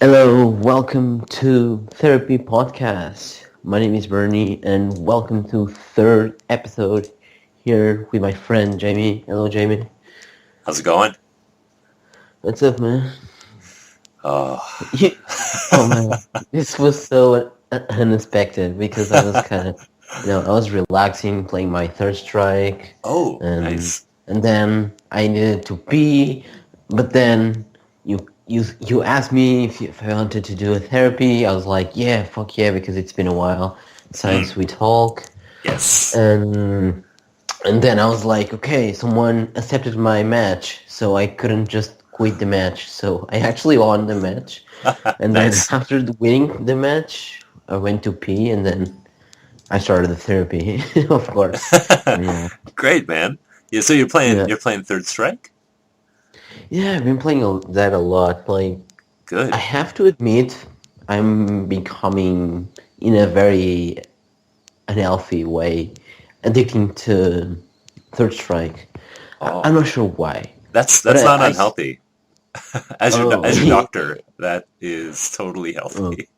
Hello, welcome to Therapy Podcast. My name is Bernie, and welcome to third episode here with my friend Jamie. Hello, Jamie. How's it going? What's up, man? Oh, You, oh man, this was so unexpected because I was kind of, I was relaxing, playing my third strike, oh, and nice. and then I needed to pee, but then you asked me if I wanted to do a therapy. I was like, yeah, fuck yeah, because it's been a while Hmm. since we talk, Yes. and and then I was like, okay, someone accepted my match, so I couldn't just quit the match. So I actually won the match. And then Nice. after winning the match, I went to pee and then I started the therapy, of course. And yeah. Great, man. Yeah, so you're playing Yeah. you're playing Third Strike? Yeah, I've been playing that a lot. Like, I Good. have to admit, I'm becoming, in a very unhealthy way, addicting to Third Strike. I'm Oh, not sure why. that's But that's not I unhealthy. As your oh, as your doctor, that is totally oh, healthy.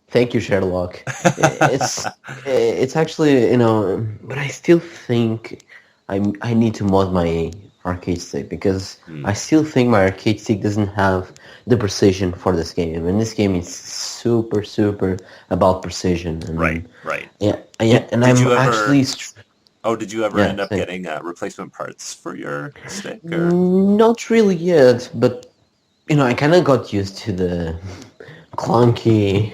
thank you, Sherlock. It's actually, but I still think I need to mod my arcade stick because Hmm. I still think my arcade stick doesn't have the precision for this game, and this game is super super about precision, Right, and right. yeah, Did yeah, and did I'm you ever actually Oh, did you ever yeah, end up thank getting replacement parts for your stick or? not really yet, but I kind of got used to the clunky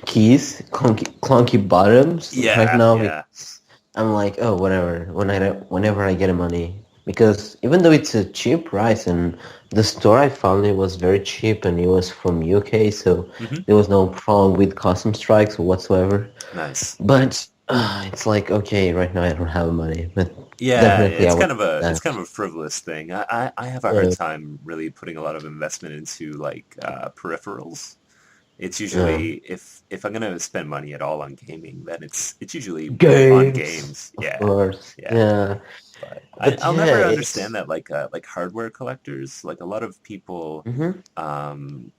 keys, clunky bottoms right Yeah, now yeah. because I'm like, oh, whatever. Whenever I get a money, because even though it's a cheap price and the store I found it was very cheap and it was from UK, so Hmm. there was no problem with custom strikes whatsoever. Nice. But it's like, okay, right now I don't have money, but Yeah, definitely I it's would kind of do a it's that. kind of a frivolous thing. I have a hard Uh, time really putting a lot of investment into like peripherals. It's uh, usually if I'm gonna spend money at all on gaming, then it's usually on games, games. of Yeah, course, yeah. yeah. But But I'll yeah, never understand it's. that like hardware collectors. Like a lot of people Mhm. um,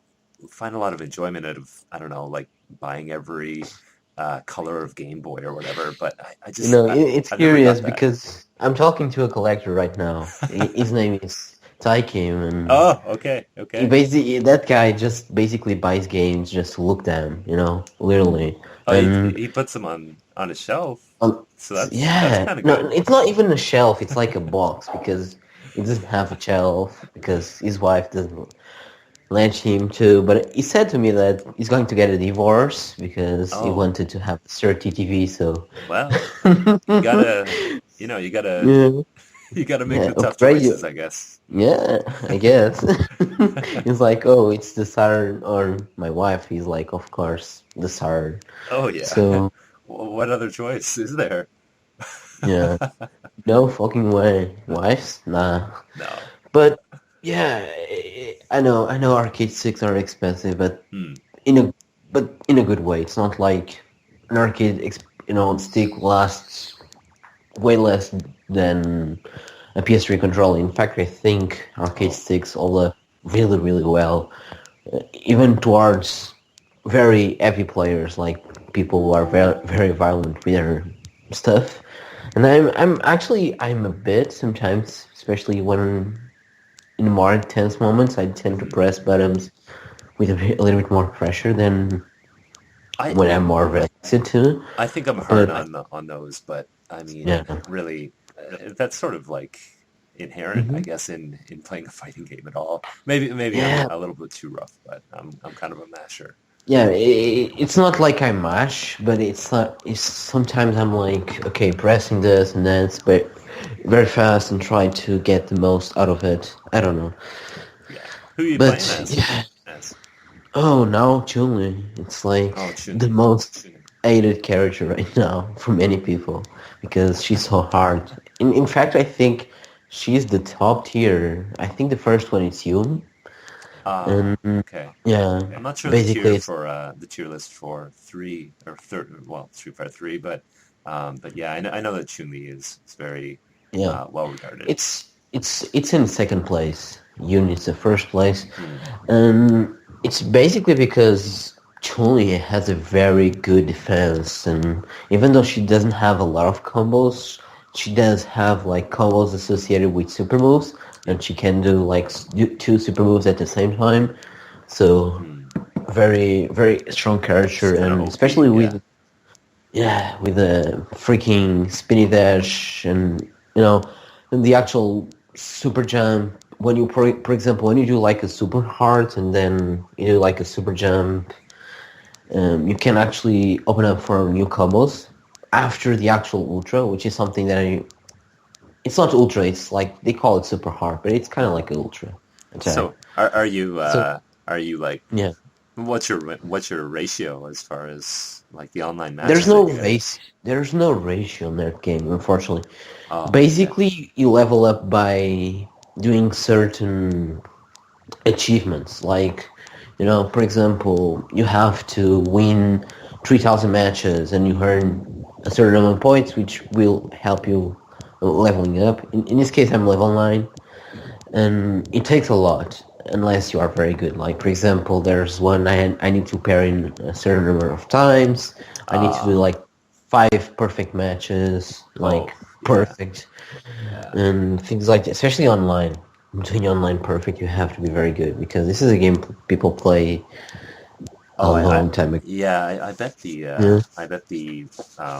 find a lot of enjoyment out of I don't know like buying every color of Game Boy or whatever. But I just It's I've never curious got that. because I'm talking to a collector right now. His name is Taikim, and Oh, okay, he okay. basically that guy just basically buys games just to look them, literally. Oh, And he puts them on a shelf, um, so that's yeah, kind of no, good. it's not even a shelf. It's like a box because it doesn't have a shelf because his wife doesn't let him to. But he said to me that he's going to get a divorce because he Oh, wanted to have a 30 TV. So. well, you gotta, you gotta, Yeah. you gotta make Yeah, the tough radio. choices, I guess. Yeah, I guess. He's like, oh, it's the Saturn, or my wife. He's like, of course, the Saturn. Oh yeah. So What other choice is there? yeah, no fucking way, wives, nah. No. But yeah, I know, arcade sticks are expensive, but Hmm. in a in a good way. It's not like an stick lasts way less than a PS3 controller. In fact, I think arcade Oh, sticks hold up really, really well, even towards very heavy players, like people who are very, very violent with their stuff. And I'm a bit sometimes, especially when in more intense moments, I tend to hmm. press buttons with a little bit more pressure than I when I'm more relaxed to. I think I'm hard But on those, but I mean, yeah, really, that's sort of like inherent, I hmm guess, in playing a fighting game at all. Maybe I'm yeah, a little bit too rough, but I'm kind of a masher. yeah, it's not like I mash, but it's not. It's sometimes I'm like, okay, pressing this and then it's very fast and try to get the most out of it. I don't know, Yeah. Who are you playing but as? yeah. As Oh, now Chun-Li, it's like oh, the Chun-Li. most hated character right now for many people because she's so hard. In fact, I think she's the top tier. I think the first one is Yum, Ah, and okay. yeah, I'm not sure basically it's. the tier list for three or third. Well, Street Fighter three, but yeah, I know that Chun-Li is very Yeah, well regarded. it's in second place. units in the first place. Hmm. And it's basically because Chun-Li has a very good defense, and even though she doesn't have a lot of combos, she does have like combos associated with super moves, Yeah. and she can do like two super moves at the same time. So Hmm. very very strong She's character, kind of and OP. especially Yeah. with with the freaking spinny dash and and the actual super jump. When you, for example, when you do like a super hard and then you do like a super jump, you can actually open up for new combos after the actual ultra, which is something that it's not ultra. It's like they call it super hard, but it's kind of like an ultra attack. So So are you like yeah, what's your ratio as far as like the online there's matches that no you get? race. There's no ratio in that game, unfortunately. Oh, okay. Basically, you level up by doing certain achievements. Like, for example, you have to win 3,000 matches and you earn a certain amount of points, which will help you leveling up. In this case, I'm level 9, and it takes a lot unless you are very good. Like, for example, there's one I need to pair in a certain number of times. I need to do Ah, like 5 perfect matches, oh, like yeah, perfect yeah. and things like that, especially online. Doing online perfect, you have to be very good because this is a game people play a Oh, long time ago. yeah, Yeah. I bet the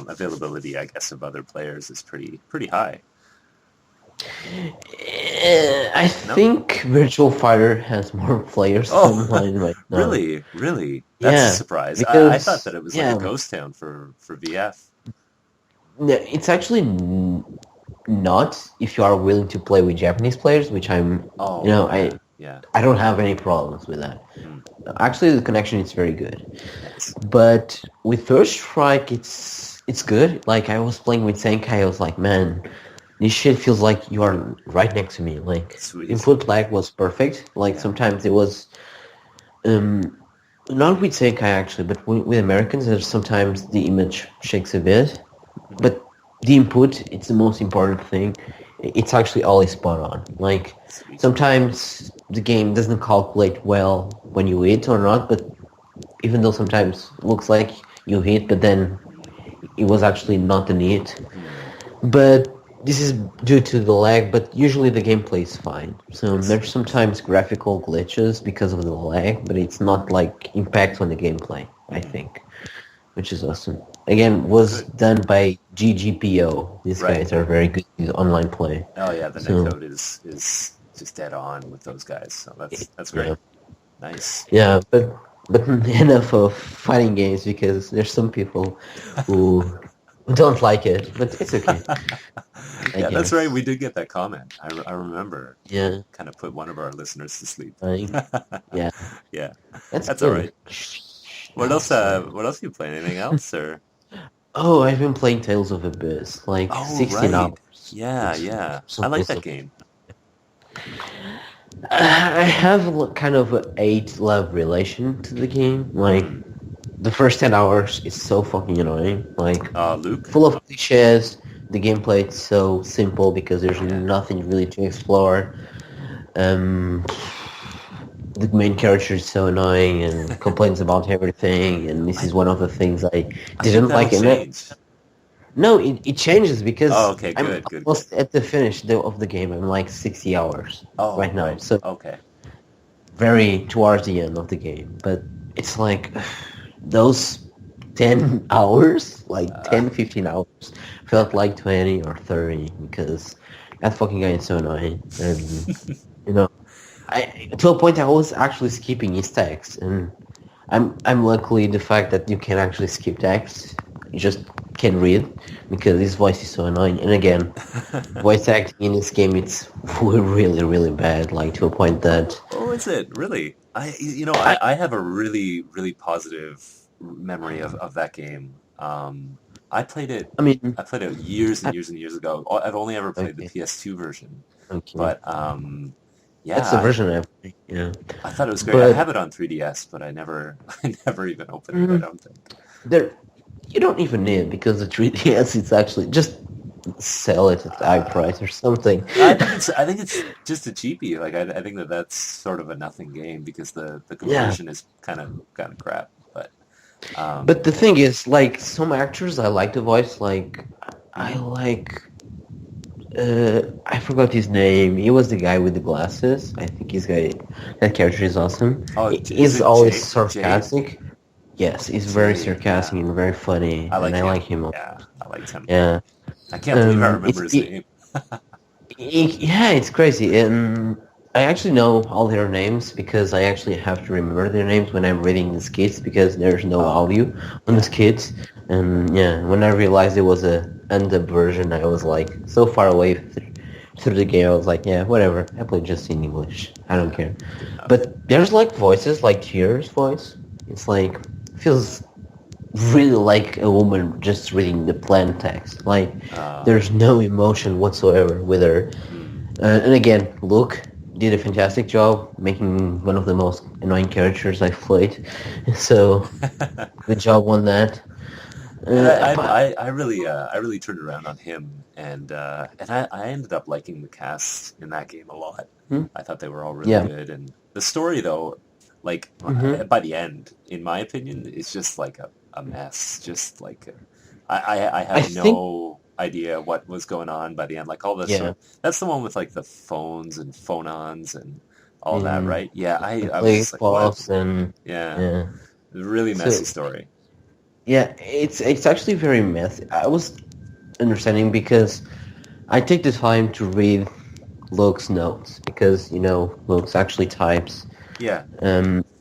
availability, I guess, of other players is pretty high. I No? think Virtual Fighter has more players Oh, online right now. really, really? That's a Yeah, surprise. I thought because that it was like a yeah, ghost town for VF. it's actually not if you are willing to play with Japanese players, which I'm. Oh, I yeah, yeah. I don't have any problems with that. Hmm, Actually, the connection is very good. nice. But with First Strike, it's good. Like I was playing with Senkai, I was like, man, this shit feels like you are right next to me. Like Sweet. input lag was perfect. Like Yeah. sometimes it was um not with Senkai actually, but with Americans, there's sometimes the image shakes a bit. Hmm. But the input, it's the most important thing. It's actually always spot on. Like Sweet. sometimes the game doesn't calculate well when you hit or not, but even though sometimes it looks like you hit, but then it was actually not the need. Hmm. But this is due to the lag, but usually the gameplay is fine. So there's Sweet. sometimes graphical glitches because of the lag, but it's not like impact on the gameplay, I Hmm. think, which is awesome. Again, was Good. done by GGPO. These Right. guys are very good with online play. Oh yeah, the So netcode is just dead on with those guys. So that's yeah, great. Nice. yeah, but enough of fighting games because there's some people who don't like it, but it's okay, I Yeah, that's right. guess. We did get that comment. I remember. Yeah, Kind of put one of our listeners to sleep. fine. Yeah, Yeah, that's that's all good. right. What Oh, else? sorry. What else you playing? Anything else? Or Oh, I've been playing Tales of Abyss like oh, 16 right. hours. Yeah, It's yeah. I something like that so. game. I have kind of a hate-love relation to the game. Like Hmm. the first 10 hours is so fucking annoying. Like Luke. full of cliches. The gameplay is so simple because there's Yeah. nothing really to explore. Um, the main character is so annoying and complains about everything, and this I is one of the things I I think didn't that'll like in it. change. No, it changes Oh, because okay. I'm Good. Good. Good. almost at the finish of the game. I'm like 60 hours Oh, right now, right. so Okay. very towards the end of the game. But it's like those 10 hours, like Uh, 10, 15 hours, yeah. felt like 20 or 30 because that fucking guy is so annoying. And, you know, to a point I was actually skipping his text, and I'm luckily the fact that you can actually skip text. You just can read because his voice is so annoying. And again, voice acting in this game it's really really bad. Like to a point that Oh, is it really? I I have a really positive memory of that game. I played it. I mean I played it years and I, years and years ago. I've only ever played the okay PS2 version, okay but yeah, that's the version I play. Yeah, I thought it was great. I but have it on 3DS, but I never I never even opened it. I mm, don't think. there you don't even need it because the 3DS is actually just. sell it at high Uh, price or something. I think it's just a cheapie. Like I think that's sort of a nothing game because the Yeah, conversion is kind of crap. But but um, the thing is, like some actors, I like the voice. Like I mhm. like, I forgot his name. He was the guy with the glasses. I think that character is awesome. Oh, is He's it always Jade? sarcastic. Yes, he's very Jade, sarcastic yeah. and very funny, I and like I like him. him. Yeah, I liked him. Yeah. I can't believe I remember It's his name. yeah, it's crazy, and I actually know all their names because I actually have to remember their names when I'm reading the skits because there's no Oh, audio on the yeah. skits. And yeah, when I realized it was a undub version, I was like so far away through the game. I was like, yeah, whatever. I play just in English. I don't care. Good enough. But there's like voices like Tears voice. It's like feels really like a woman just reading the plain text. Like Uh, there's no emotion whatsoever with her. mm. And again, Luke did a fantastic job making one of the most annoying characters I've played. So good job on that. And But I really turned around on him, and I ended up liking the cast in that game a lot. hmm, I thought they were all really yeah, good, and the story though, like hmm, by the end, in my opinion, is just like a mess. Just like I I had think no idea what was going on by the end. Like all this yeah, sort, that's the one with like the phones and phone-ons and all that, in right? Yeah, the I was play just like, what? boss and Yeah, yeah. really messy So story. yeah, it's actually very messy. I was understanding because I take the time to read Luke's notes because Luke's actually types. Yeah.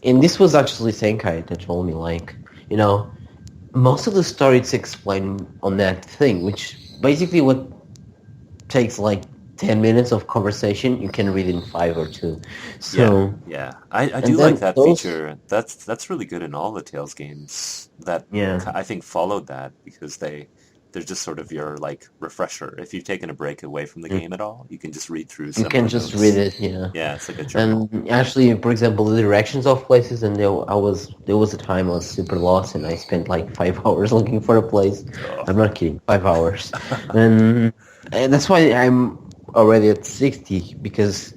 And this was actually Senkai that told me, like, you know, most of the story is explained on that thing, which basically what takes like 10 minutes of conversation, you can read in five or two. Yeah, So, yeah. I and do like then that those, feature. That's really good in all the Tales games that yeah, I think followed that because they're just sort of your like refresher. If you've taken a break away from the mm, game at all, you can just read through you some of can the just read notes. it, yeah. Yeah, it's like a journal. And actually, for example, the directions of places, and there was a time I was super lost, and I spent like 5 hours looking for a place. Oh. I'm not kidding, 5 hours, and, and that's why I'm already at 60 because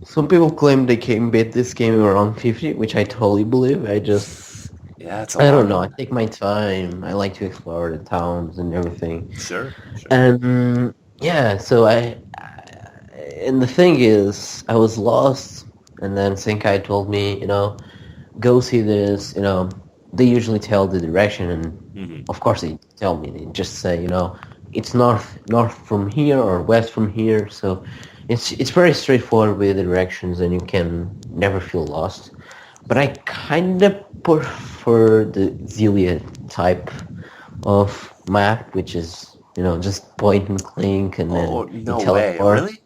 some people claim they can beat this game around 50, which I totally believe. Yeah, it's a I long don't know. I one. take my time. I like to explore the towns and everything. Sure, sure. And yeah, so and the thing is, I was lost, and then Senkai told me, go see this. They usually tell the direction, and Hmm. of course they tell me. They just say, it's north from here or west from here. So it's very straightforward with the directions, and you can never feel lost. But I kind of prefer the Zelia type of map, which is just point and click, and Oh, then you no way. teleport. Really?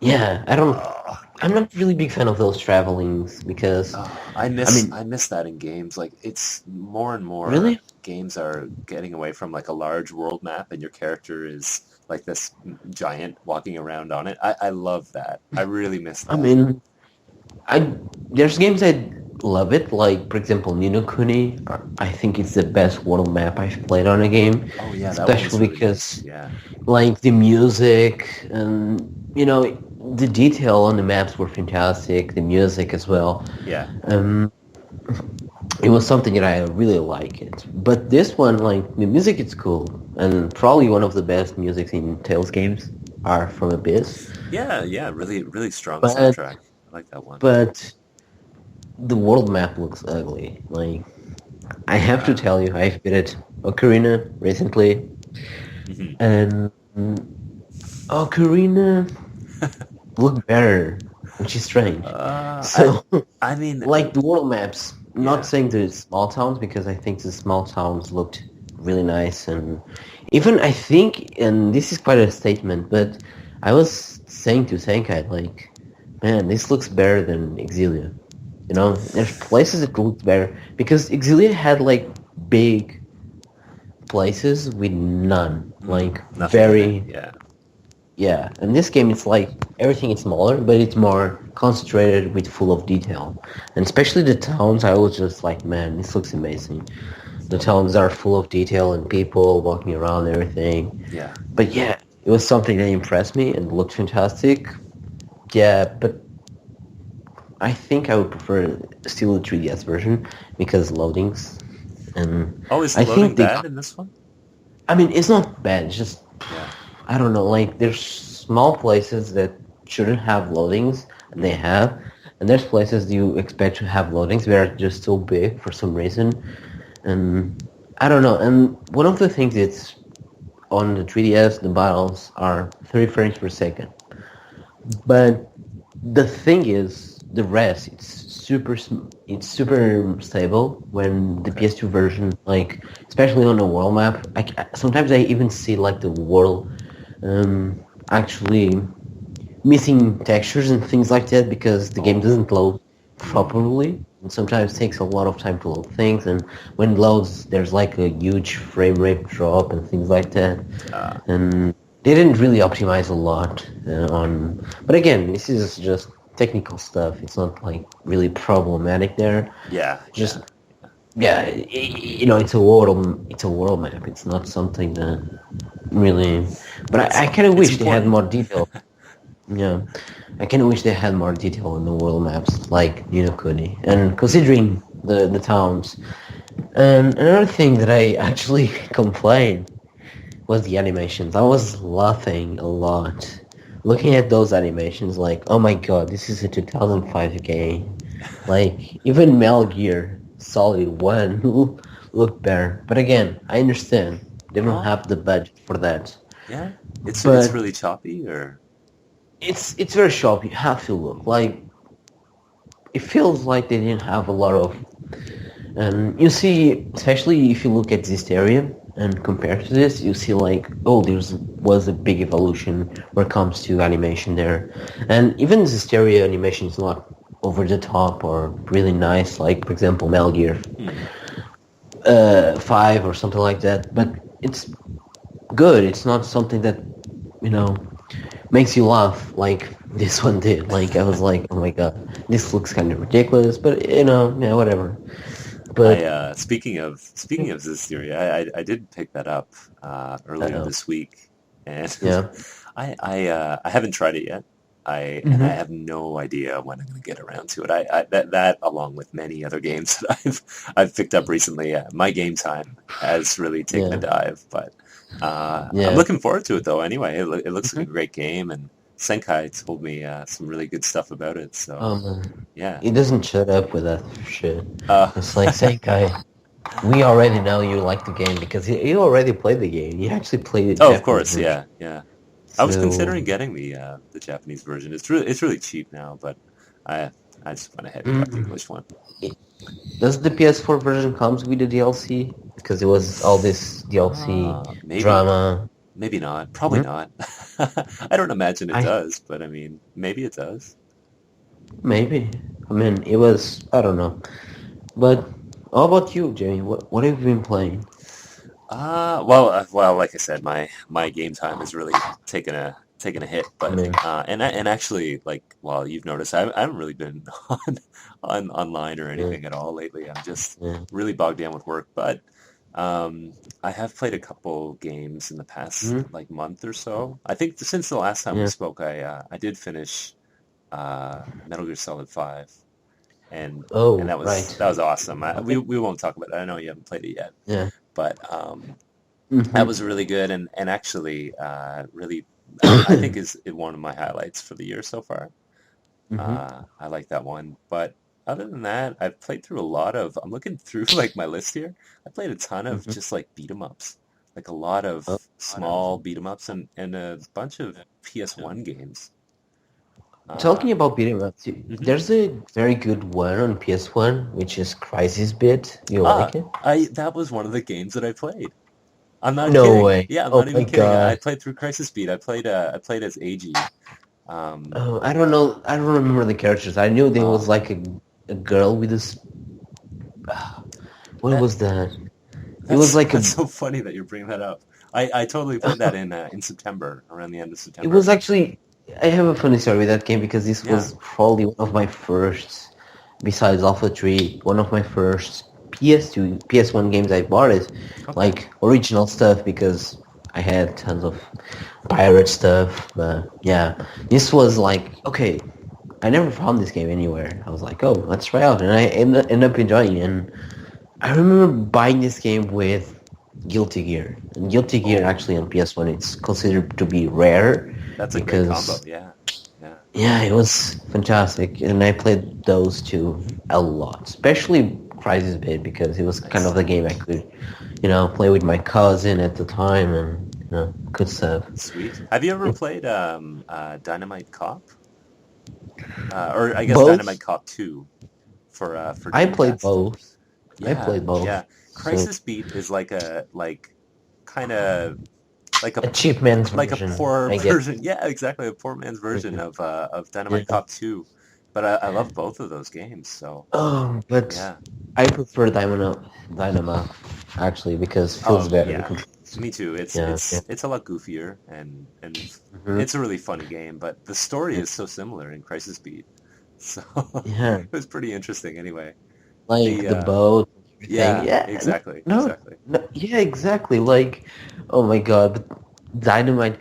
Yeah, I don't. Oh, I'm not really a big fan of those travelings because, oh, I mean, I miss that in games. Like it's more and more really? games are getting away from like a large world map and your character is like this giant walking around on it. I love that. I really miss I that. mean, I there's games I love it. Like for example, Ni no Kuni. I think it's the best world map I've played on a game, Oh yeah, that one was especially really nice. because Yeah. like the music and the detail on the maps were fantastic. The music as well. Yeah. Um, it was something that I really like it. But this one, like the music, is cool, and probably one of the best music in Tales games are from Abyss. Yeah, yeah, really really strong But soundtrack. I like that one. but the world map looks ugly. Like I have to Uh, tell you, I've been at Ocarina recently, mhm. and Ocarina looked better, which is strange. uh, I So, I mean, like the world maps, not yeah. saying the small towns because I think the small towns looked really nice, and even I think, and this is quite a statement, but I was saying to Senkai, like, man, this looks better than Exilia. There's places that look better because Exilia had like big places with none, like Nothing in it. very. Yeah. Yeah, in this game it's like everything is smaller, but it's more concentrated with full of detail. And especially the towns, I was just like, man, this looks amazing. The towns are full of detail and people walking around and everything. Yeah. But yeah, it was something that impressed me and looked fantastic. Yeah, but I think I would prefer still the 3DS version because loadings. And Oh, is the I loading think they bad got, in this one? I mean, it's not bad. It's just, Yeah. I don't know, like there's small places that shouldn't have loadings and they Mm. have. And there's places you expect to have loadings that are just so big for some reason. And I don't know. And one of the things that's on the 3DS, the battles are 30 frames per second. But the thing is, the rest it's super stable when the Okay. PS2 version, like especially on the world map. Sometimes I even see like the world actually missing textures and things like that because the game Oh. doesn't load Mm. properly. And sometimes takes a lot of time to load things, and when it loads, there's like a huge frame rate drop and things like that. Uh, And they didn't really optimize a lot on. But again, this is just technical stuff. It's not like really problematic there. yeah. Just Yeah. yeah, it's a world map. It's not something that really. But It's I kind of it's wish they had important. more detail. Yeah, I kind of wish they had more detail in the world maps, like Ni no Kuni, and considering the towns. And another thing that I actually complained was the animations. I was laughing a lot. Looking at those animations, like, oh my god, this is a 2005 game. Like, even Metal Gear Solid 1 looked better. But again, I understand. They don't Oh, have the budget for that. yeah. It's But really choppy, or it's very sharp. You have to look. Like, it feels like they didn't have a lot of. And you see, especially if you look at this area and compare to this, you see like, oh, there's was a big evolution when it comes to animation there. And even this area animation is not over the top or really nice, like for example Metal Gear hmm. 5 or something like that. But it's good. It's not something that you know makes you laugh like this one did. Like I was like, oh my god, this looks kind of ridiculous, but yeah, whatever. I But speaking of this theory, I did pick that up earlier uh, this week, and yeah. I haven't tried it yet. I Hmm. have no idea when I'm going to get around to it. That along with many other games that I've picked up recently, my game time has really taken a Yeah, dive. But I'm yeah. looking forward to it though. Anyway, it looks like a Hmm. great game, and Senkai told me some really good stuff about it. So yeah. He doesn't shut up with that shit. Uh, It's like, say, guy, we already know you like the game because you already played the game. You actually played the oh, of Japanese course, version. yeah, yeah. I was So, considering getting the Japanese version. It's really cheap now, but I I just went ahead and got the mm, English one. it- does the PS4 version comes with the DLC? Because it was all this DLC Maybe, drama. maybe not. Probably Mm, not. I don't imagine it I does, but I mean, maybe it does. maybe. I mean, it was. I don't know. But how about you, Jamie? What have you been playing? Well, like I said, my game time has really taken a hit, I but mean, and actually, like, well, you've noticed I haven't really been on online or yeah, anything at all lately. I'm just yeah. really bogged down with work, but I have played a couple games in the past Mm, like month or so. I think since the last time we yeah. spoke, I did finish Metal Gear Solid 5, and Oh, that was right. that was awesome. We Okay. we won't talk about it. I know you haven't played it yet, Yeah. but that was Hmm. really good, and actually really I think is one of my highlights for the year so far. Hmm. I like that one, but other than that, I've played through a lot of. I'm looking through like my list here. I played a ton of Hmm. just like beat 'em ups, like a lot of small beat 'em ups, and a bunch of PS1 games. Uh, Talking about beating ups, mhm. there's a very good one on PS1, which is Crisis Bit. You like it? I that was one of the games that I played. I'm not No kidding. way. Yeah, I'm Oh not my even kidding. I god. played through Crisis Beat. I played as AG. Um, I don't know. I don't remember the characters. I knew there was oh, like a girl with this. What that was that? It was that's like that's a. so funny that you're bringing that up. I totally played that in September, around the end of It September. was actually. I have a funny story with that game because this Yeah. was probably one of my first, besides Alpha 3, one of my first PS2, PS1 games I bought it, Okay. like original stuff because I had tons of pirate stuff. But yeah, this was like okay. I never found this game anywhere. I was like, oh, let's try out, and I end up enjoying it. And I remember buying this game with Guilty Gear. And Guilty Gear Oh, actually on PS1 it's considered to be rare that's a great combo. because Yeah. Yeah. yeah, it was fantastic, and I played those two a lot, especially Crisis Bit because it was kind of Nice. the game I could, play with my cousin at the time and good stuff. Sweet. Have you ever played Dynamite Cop? Or I guess Dynamite Both, Cop 2 for I played Dreamcast? both. I Yeah, played both. yeah. So Crisis Beat is like a kind of like a a cheap man's like a version, poor I guess. version. Yeah, exactly, a poor man's version of Dynamite Yeah. Cop 2. But I love both of those games. So Oh, but yeah. I prefer Dynamo actually because it feels Oh better. The yeah. control. Me too. Yeah, yeah. It's a lot goofier and Hmm. it's a really funny game. But the story is so similar in Crisis Beat, so Yeah, it was pretty interesting. Anyway, like the the boat, everything. yeah, Yeah, exactly, no, exactly. no, yeah, exactly. Like, oh my god, Dynamite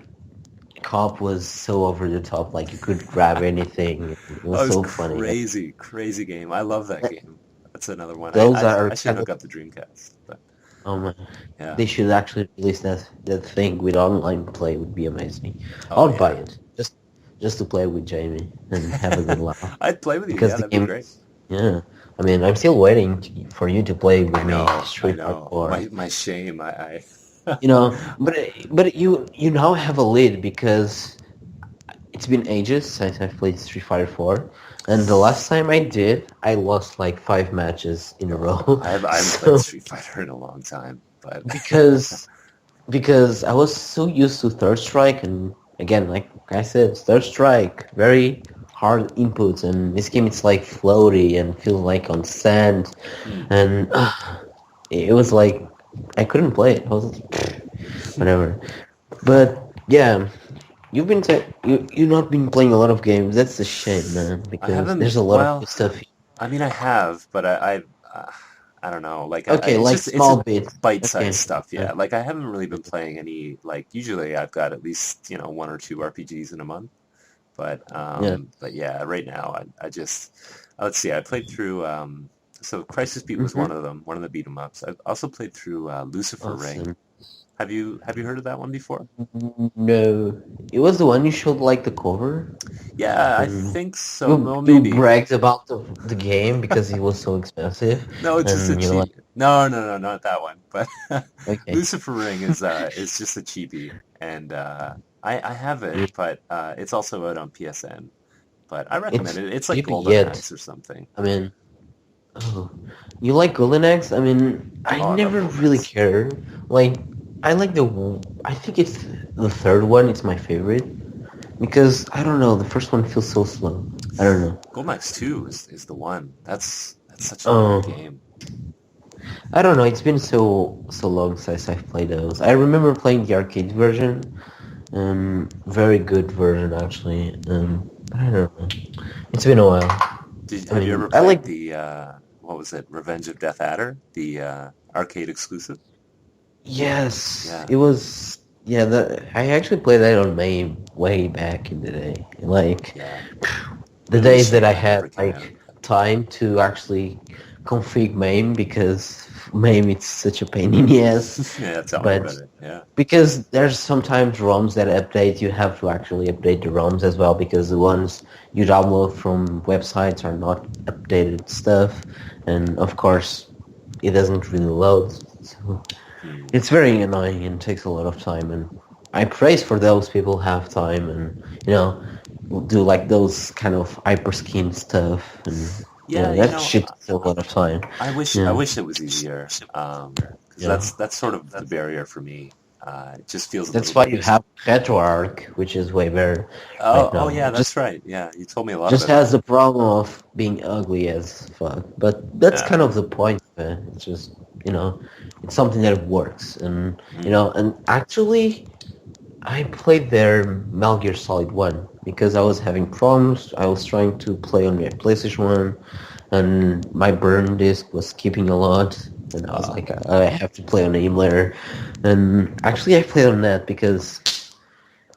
Cop was so over the top. Like you could grab anything. It was Oh, it was so funny. crazy, crazy game. I love that game. That's another one. Those are I should kind of hook up the Dreamcast. But oh my. yeah. They should actually release that thing with online play would be amazing. I Oh would buy yeah. it just to play with Jamie and have a good laugh I'd play with you. because Yeah, the that'd be game. great. Yeah, I mean I'm still waiting for you to play with me I Street Fighter know. 4. My shame. But you now have a lead because it's been ages since I've played Street Fighter 4, and the last time I did, I lost like 5 matches in a row. I haven't played So Street Fighter in a long time, but because because I was so used to Third Strike, and again, like I said, Third Strike, very hard inputs, and this game it's like floaty and feels like on sand, hmm. and it was like I couldn't play it. I was whatever. But yeah, you not been playing a lot of games. That's a shame, man, I because haven't. there's a lot of Well, good stuff. I mean, I have, but I don't know. Like, Okay, it's like just it's a small bits. bite-sized Okay. stuff. Uh, Yeah, like I haven't really been playing any. Like, usually I've got at least one or two RPGs in a month. yeah. But yeah, right now I just let's see. I played through. So Crisis Beat was Hmm. one of them, one of the beat 'em ups. I've also played through Lucifer Ring. Awesome. Have you heard of that one before? No, it was the one you showed like the cover, Yeah, I and think so. you Well, you maybe. bragged about the game because it was so expensive, No, it's just a and you're like, cheap. No, no, no, not that one. But okay, Lucifer Ring is just a cheapie, and I have it, mm, but it's also out on PSN. But I recommend it's it. It's like cheap Golden yet. Axe or something. I mean, oh, you like Golden Axe? I mean, I Oh, I love never Golden really Axe. care. Like, I like I think it's the third one. It's my favorite because I don't know. The first one feels so slow. I don't know. Golden Axe 2 is the one. That's such a great Oh, game. I don't know. It's been so long since I've played those. I remember playing the arcade version. Very good version actually. I don't know. It's been a while. I Have you mean, ever I played like. the what was it? Revenge of Death Adder, the arcade exclusive? Yes, Yeah, it was. Yeah, I actually played that on MAME way back in the day. Like yeah. the Really days that shame I that never had came out. like time to actually config MAME because MAME it's such a pain in the ass. Yeah, tell me about But it. Yeah. because there's sometimes ROMs that update, you have to actually update the ROMs as well because the ones you download from websites are not updated stuff, and of course it doesn't really load. So Hmm. it's very annoying and takes a lot of time. And I praise for those people who have time and do like those kind of hyper skin stuff, and Yeah, that shit takes a lot of time. I Yeah, wish it was easier. Because yeah. that's sort of the barrier for me. It just feels a That's little why bit. you have RetroArch, which is way better right Oh now. yeah, that's right. Yeah, you told me a lot Just about has that. the problem of being ugly as fuck. But that's Yeah. kind of the point of it. It's just, it's something that works. And, Mm. and actually, I played their Metal Gear Solid 1 because I was having problems. I was trying to play on my PlayStation 1 and my burn disk was skipping a lot, and I was like, I have to play on the emulator. And actually, I played on that because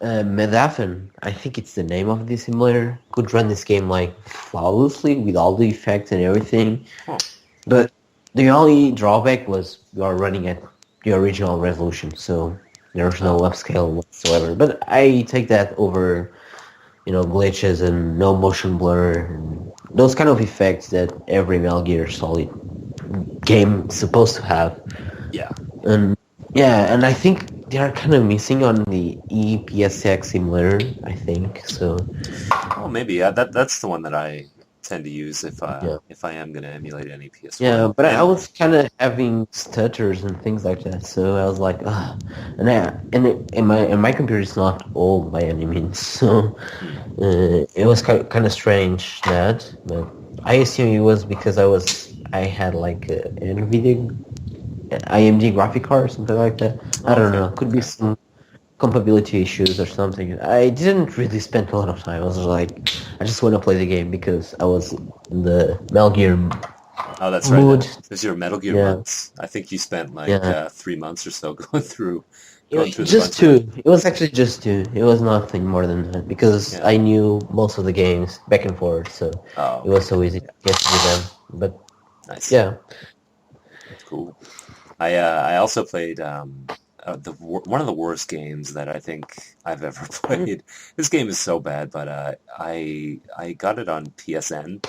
Medaphan, I think it's the name of this emulator, could run this game like flawlessly with all the effects and everything. Huh. But the only drawback was you are running at the original resolution, so there's no upscale whatsoever. But I take that over, glitches and no motion blur and those kind of effects that every Metal Gear Solid game is supposed to have. Yeah. And yeah, and I think they are kind of missing on the EPSX emulator, I think. So Oh, maybe. Yeah, that's the one that I tend to use if yeah. if I am going to emulate any Yeah, PS1. but I And was kind of having stutters and things like that, so I was like, ah, and my computer is not old by any means, so it was kind of strange that, but I assume it was because I had like a NVIDIA AMD graphic card or something like that. I don't know, could be some compatibility issues or something. I didn't really spend a lot of time. I was like, I just want to play the game because I was in the Metal Gear oh, that's mood. right. This is your Metal Gear Yeah. months. I think you spent like Yeah. 3 months or so going through the Just bunch of them. two. It was actually just two. It was nothing more than that because Yeah. I knew most of the games back and forth, so Oh, it was so easy to get through them. But nice. yeah, Cool. I also played one of the worst games that I think I've ever played. This game is so bad, but I got it on PSN,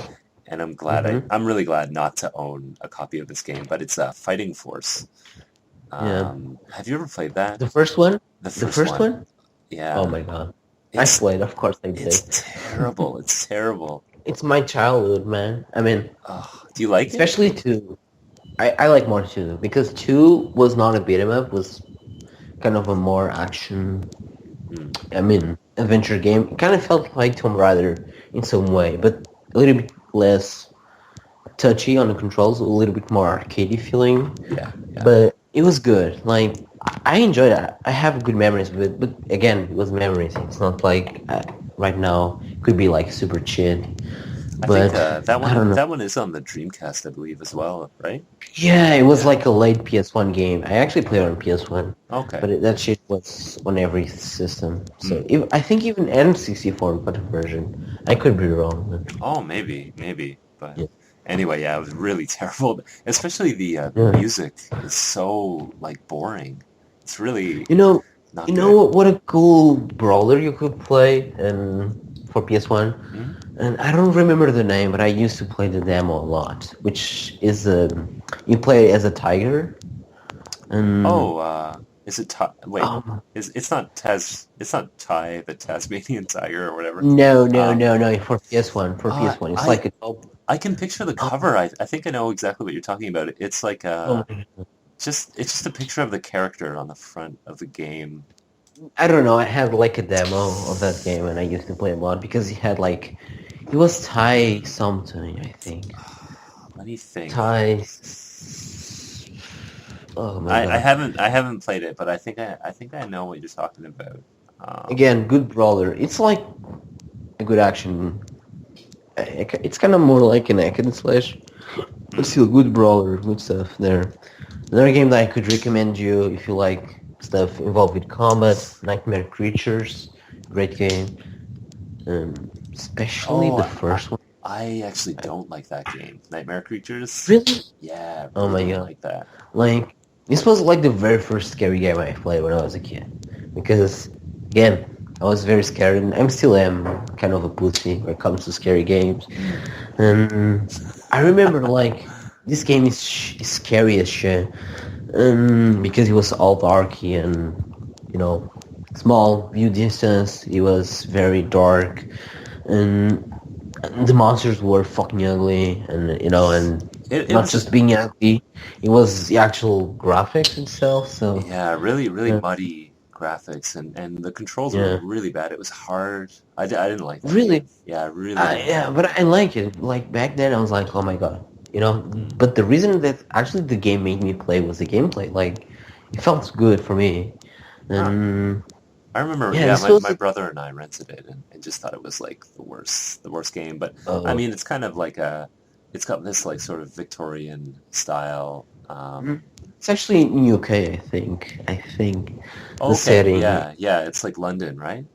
and I'm glad I'm really glad not to own a copy of this game. But it's Fighting Force. yeah. Have you ever played that? The first one, The the first first one? one. Yeah. Oh my god, I It's played. Of course, I did. it's terrible. It's terrible. It's my childhood, man. I mean, Oh, do you like it? especially two. I like more two because two was not a beat 'em up. Was kind of a more action. I mean, adventure game. It kind of felt like Tomb Raider in some way, but a little bit less touchy on the controls, a little bit more arcadey feeling. Yeah. But it was good. Like I enjoyed it. I have good memories of it, but again, it was memories. It's not like right now it could be like super cheap. I But think that I don't know. one is on the Dreamcast, I believe, as well, right? Yeah, it was Yeah. like a late PS1 game. I actually played on PS1, Okay. but that shit was on every system. So I think even N64 got a version. I could be wrong. But Oh, maybe. But yeah. anyway, yeah, it was really terrible. Especially the Yeah. music is so like boring. It's really You know, not you good. know what a cool brawler you could play and for PS1? Hmm? And I don't remember the name, but I used to play the demo a lot, which is you play as a tiger. And Oh, is it wait? um, It's not It's not Ty the Tasmanian Tiger or whatever. no, for PS1, Uh, it's I like a top. I can picture the cover. I think I know exactly what you're talking about. It's like Oh my God. it's just a picture of the character on the front of the game. I don't know. I had like a demo of that game, and I used to play a lot because he had like it was Thai something, I think. Let me think. Thai. Oh my God. I haven't played it, but I think I know what you're talking about. Again, good brawler. It's like a good action. It's kind of more like an hack and slash, but still good brawler, good stuff there. Another game that I could recommend you if you like stuff involved with combat, Nightmare Creatures, great game. Especially Oh, the first one. I actually don't like that game. Nightmare Creatures? Really? Yeah, I Oh really my don't God. like that. Like, this was like the very first scary game I played when I was a kid. Because, again, I was very scared, and I still am kind of a pussy when it comes to scary games. And I remember, like, this game is scary as shit. Because it was all darky and, small view distance. It was very dark. And the monsters were fucking ugly. And It not was just being ugly, it was the actual graphics itself. So yeah, really uh, muddy graphics and the controls were yeah, really bad. It was hard. I didn't like that really, game. Yeah, I really didn't like yeah, it. but I like it. Like back then, I was like, oh my god, But the reason that actually the game made me play was the gameplay. Like, it felt good for me, Huh. and I remember, yeah, yeah, this was my brother and I rented it and just thought it was like the worst game. But I uh, mean, it's kind of like it's got this like sort of Victorian style. Mhm. It's actually in UK, I think. I think Oh, the okay, setting, yeah, yeah, it's like London, right?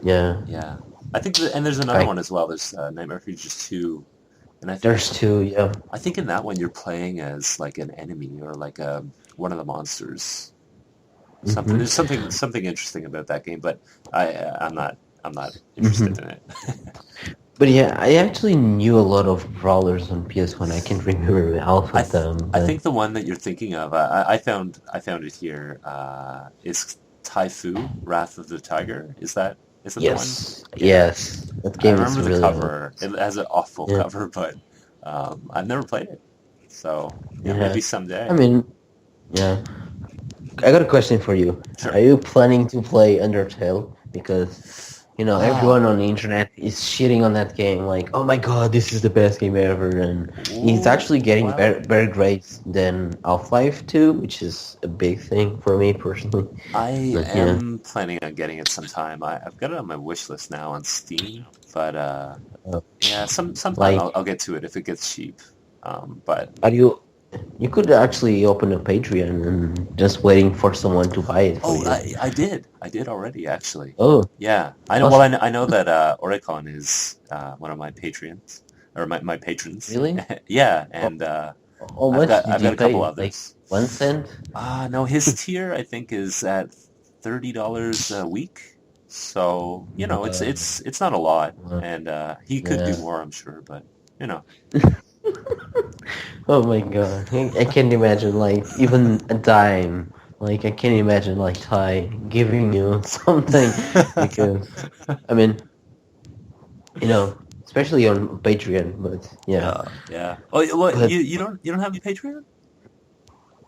yeah. Yeah, I think, and there's another Like one as well. There's Nightmare Fugitive 2, and there's two, yeah. I think in that one you're playing as like an enemy or like one of the monsters. Something hmm there's something interesting about that game, but I'm not hmm interested in it. But yeah, I actually knew a lot of brawlers on PS1. I can't remember half of them, I but think the one that you're thinking of, I found it here. Is Taifu Wrath of the Tiger? Is that the one? yes, Yeah, yes, that I game is remember the really old. cover. It has an awful Yeah, cover, but I've never played it. So yeah, yeah. maybe I someday. mean, yeah. I got a question for you. Are Sure. you planning to play Undertale? Because everyone Ah, on the internet is shitting on that game. Like, oh my god, this is the best game ever, and it's ooh, actually getting well, better grades than Half-Life 2, which is a big thing for me personally. I But yeah, am planning on getting it sometime. I've got it on my wish list now on Steam, but uh, yeah, sometime like, I'll get to it if it gets cheap. But are you could actually open a Patreon and just waiting for someone to buy it for oh, you. I did already actually. Oh, Yeah, I know. Well, awesome! I know that Oricon is one of my patrons or my patrons. Really? Yeah, Oh, and how much I've did got you a couple pay? Like others. 1 cent? No, his tier I think is at $30 a week. So you know, it's not a lot, Uh, and he could do yeah. more, I'm sure. But you know, Oh my god. I can't imagine like even a dime. Like I can't imagine like Ty giving you something because I mean, especially on Patreon, but yeah. yeah, yeah. Oh, well, But you don't have a Patreon?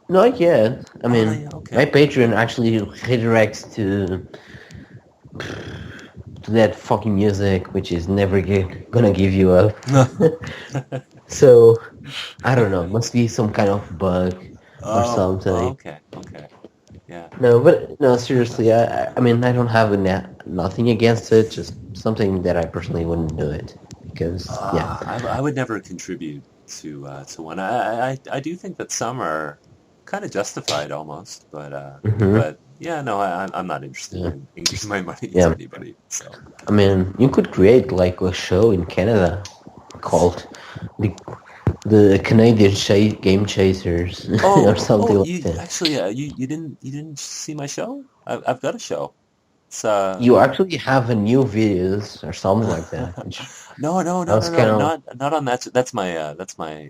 not yet. I Oh, mean, yeah, my okay. Patreon actually redirects to that fucking music which is never gonna give you up. So I don't know, must be some kind of bug or Oh, something. okay, okay, yeah. No, but no, seriously, I mean, I don't have nothing against it, just something that I personally wouldn't do it. Because, yeah. I would never contribute to one. I do think that some are kind of justified almost, hmm but yeah, no, I'm not interested Yeah. in giving my money to Yeah. anybody. So I mean, you could create like a show in Canada called the the Canadian Game Chasers or oh, something like you that. actually you didn't see my show? I've got a show. It's You actually have a new videos or something like that, which I was kind of not on that. That's my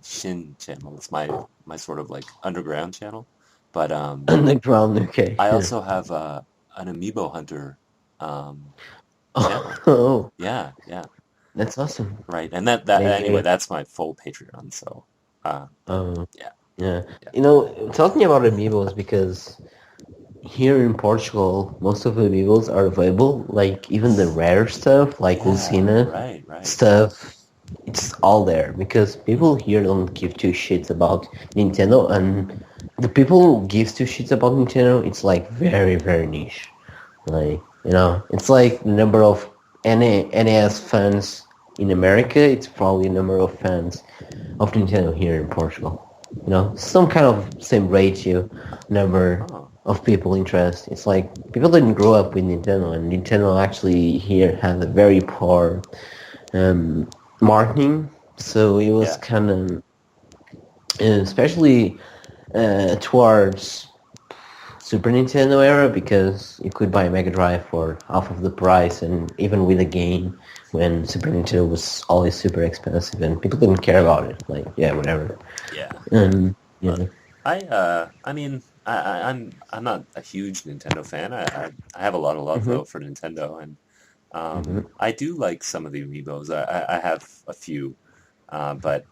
Shin channel. It's my sort of like underground channel. But underground. Okay. I Yeah. also have an Amiibo Hunter um, channel. Oh, Yeah, yeah, that's awesome. right. And that anyway, Maybe. that's my full Patreon. So Oh, yeah, yeah. yeah, Talking about amiibos because here in Portugal, most of the amiibos are available. Like even the rare stuff, like yeah. Lucina Right, right. stuff, it's all there because people here don't give two shits about Nintendo, and the people who gives two shits about Nintendo, it's like very very niche. Like it's like the number of NES fans in America. It's probably the number of fans of Nintendo here in Portugal. Some kind of same ratio number Oh, of people interest. It's like people didn't grow up with Nintendo, and Nintendo actually here has a very poor um, marketing. So it was yeah. kind of, especially towards Super Nintendo era, because you could buy Mega Drive for half of the price, and even with a game when Super Nintendo was always super expensive, and people didn't care about it. Like, yeah, whatever. Yeah. And Uh, yeah. I mean, I'm not a huge Nintendo fan. I have a lot of love hmm though for Nintendo, and hmm I do like some of the amiibos. I have a few, but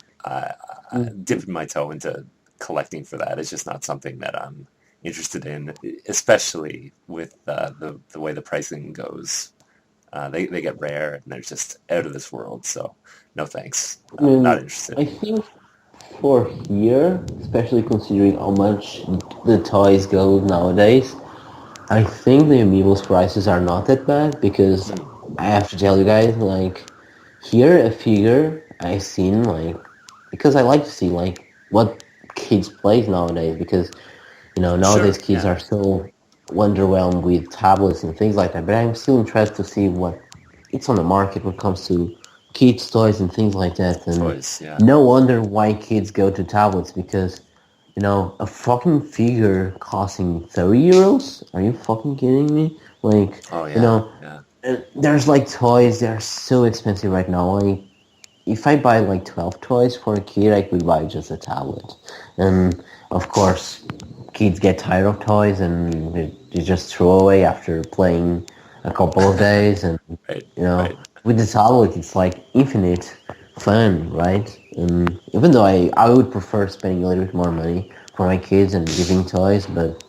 dipping my toe into collecting for that is just not something that I'm interested in, especially with the way the pricing goes. They get rare and they're just out of this world. So no thanks. I mean, Not interested. I think for here, especially considering how much the toys go nowadays, I think the Amiibos prices are not that bad because Hmm. I have to tell you guys, like, Here, a figure I've seen, like, because I like to see, like, what kids play nowadays, because, nowadays Sure. kids Yeah. are so underwhelmed with tablets and things like that, but I'm still interested to see what it's on the market when it comes to kids' toys and things like that, and Toys. Yeah. no wonder why kids go to tablets, because, a fucking figure costing 30 euros? Are you fucking kidding me? Like, Oh you yeah. know, Yeah. there's like toys, they're so expensive right now. Like, if I buy like 12 toys for a kid, I could buy just a tablet. And of course, kids get tired of toys and they just throw away after playing a couple of days. And, Right. Right. with the tablet, it's like infinite fun, right? And even though I would prefer spending a little bit more money for my kids and giving toys, but,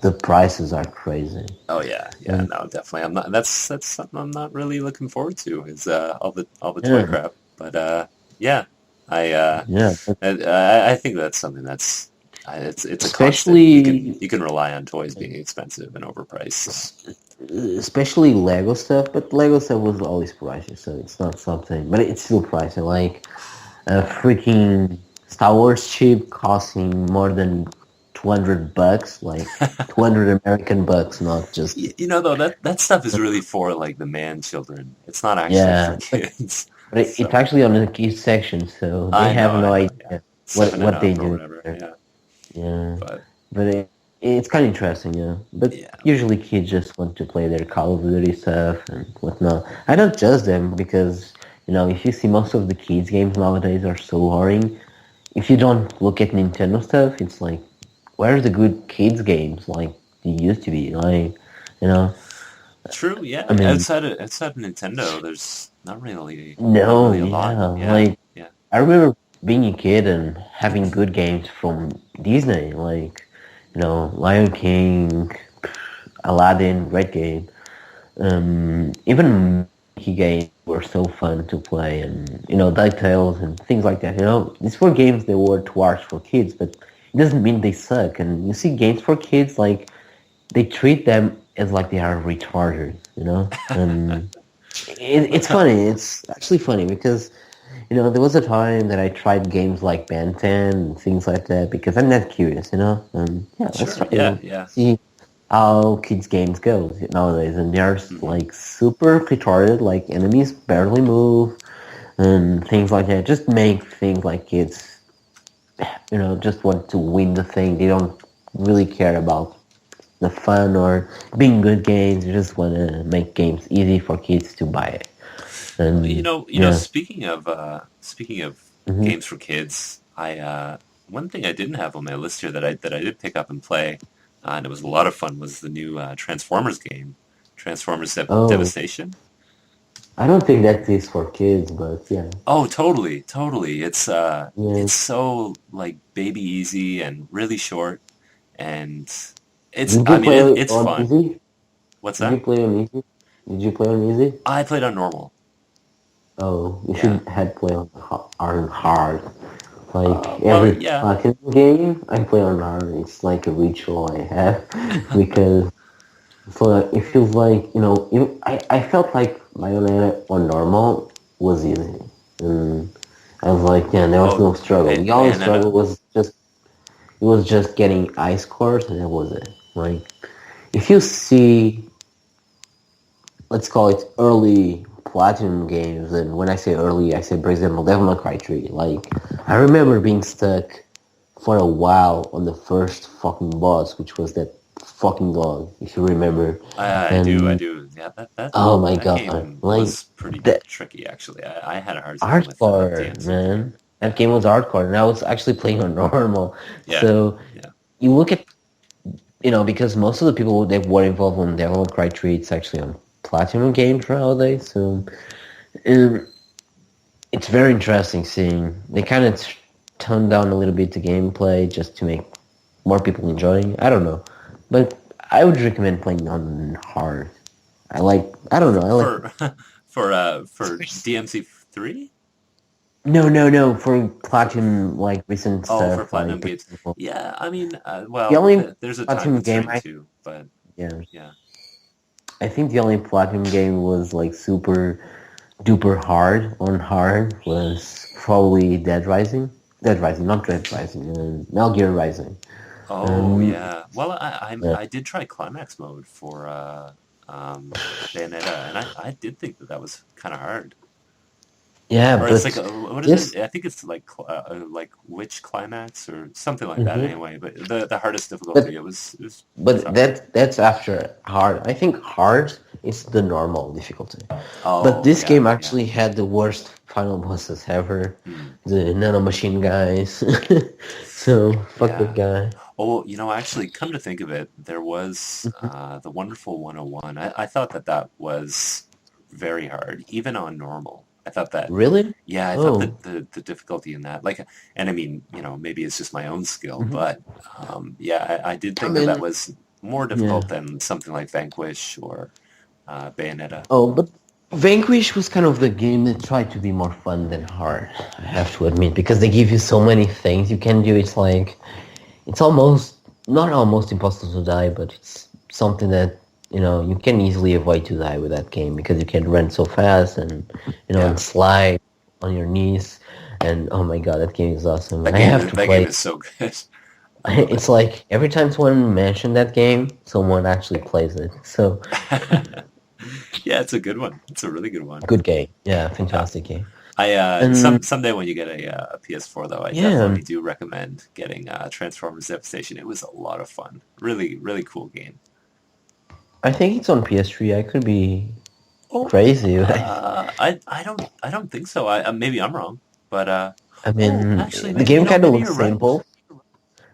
the prices are crazy. Oh yeah. Yeah. And No, definitely. I'm not. That's something I'm not really looking forward to. Is all the toy yeah, crap. But yeah, I yeah, I think that's something that's it's a constant. You can especially you can rely on toys being expensive and overpriced. So especially Lego stuff, but Lego stuff was always pricey, so it's not something, but it's still pricey. Like a freaking Star Wars chip costing more than 200 bucks, like 200 American bucks, not just, though that stuff is really for like the man children. It's not actually for yeah, kids. but it's So actually on the kids section, so they I have know. no I know. Yeah. idea what Seven and they up or do whatever. there. Yeah. Yeah, But but it's kind of interesting, yeah. But yeah. usually kids just want to play their Call of Duty stuff and whatnot. I don't judge them because, if you see most of the kids games nowadays are so boring. If you don't look at Nintendo stuff, it's like, where's the good kids games like they used to be? Like, you know, True, I yeah. mean, Outside of Nintendo, there's not really no, a lot. yeah, Yeah, like yeah. I remember being a kid and having good games from Disney, like, Lion King, Aladdin, great game. Even Mickey games were so fun to play, and DuckTales and things like that. These were games that were towards for kids, but it doesn't mean they suck. And you see games for kids, like they treat them as like they are retarded, and it's funny. It's actually funny because there was a time that I tried games like Ben 10 and things like that because I'm that curious, and yeah, let's Sure, try yeah, to yeah. see how kids games go nowadays, and they're Hmm. like super retarded, like enemies barely move and things like that. Just make things like kids, just want to win the thing. They don't really care about the fun or being good games. They just want to make games easy for kids to buy it. Well, And yeah, speaking of hmm games for kids, I one thing I didn't have on my list here that I did pick up and play, and it was a lot of fun, was the new Transformers game, Transformers oh, Devastation. I don't think that is for kids, but yeah, Oh, totally, totally. It's yeah. so like baby easy and really short, and Did I you mean play it's on fun. easy? What's Did you that? play on easy? Did you play on easy? I played on normal. Oh, you Yeah. should had play on hard. Like Well, every yeah. fucking game, I play on hard. It's like a ritual I have because it feels like I felt like Bayonetta on normal was easy, and I was like, yeah, there was Oh, no struggle. The only struggle Bayonetta. was just getting ice cores, and that was it. Like if you see, let's call it early platinum games, and when I say early, I say, for example, Devil May Cry 3. Like I remember being stuck for a while on the first fucking boss, which was that fucking dog, if you remember. I do, I And do. Yeah, oh my that god, game like was pretty the tricky actually. I had a hard time with hardcore, DMC three. man. That Yeah, game was hardcore, and I was actually playing on normal. yeah, So yeah. you look at, because most of the people that were involved on Devil May Cry 3, it's actually on Platinum games nowadays. So um, it's very interesting seeing they kind of toned down a little bit the gameplay just to make more people enjoying. I don't know, but I would recommend playing on hard. I don't know. I like. For for DMC three. No, no, no. For platinum, like recent Oh, for stuff, Platinum like for games. example, Yeah, I mean, the well, only there's a time platinum game constraint I too, but yeah, yeah. I think the only platinum game was like super. duper hard on hard was probably Dead Rising. Dead Rising, not Dead Rising. Metal Gear Rising. Oh Um, yeah. Well, yeah, I did try climax mode for Bayonetta, and I did think that that was kind of hard. yeah, Or it's like but what is it? this. I think it's like witch climax or something like that. Mhm. Anyway, but the hardest difficulty But it was but hard. that's after hard. I think hard is the normal difficulty. But Oh this yeah, game yeah. actually had the worst final bosses ever. Hmm. The nanomachine guys. So fuck that Yeah. guy. Oh, actually, come to think of it, there was Mhm. the Wonderful 101. I thought that that was very hard, even on normal. I thought that, Really? yeah, I thought Oh. that the difficulty in that, like, and I mean, maybe it's just my own skill, Mhm. but yeah, I did I think that that mean, was more yeah. difficult than something like Vanquish or Bayonetta. Oh, but Vanquish was kind of the game that tried to be more fun than hard. I have to admit, because they give you so many things you can do. It's like it's almost not almost impossible to die, but it's something that you can easily avoid to die with that game because you can run so fast and Yeah, slide on your knees. And oh my god, that game is awesome. that I game have is to that game play. is so good. I love it. It's like every time someone mentioned that game, someone actually plays it. So Yeah, it's a good one. It's a really good one. good game, yeah, Yeah. fantastic game. I And someday when you get a PS4 though, I yeah, definitely do recommend getting Transformers Devastation. It was a lot of fun. Really, really cool game. I think it's on PS3. I could be Oh, crazy. I don't think so. Maybe I'm wrong, but I oh, mean, actually, the game kind of maybe looks you're right. simple.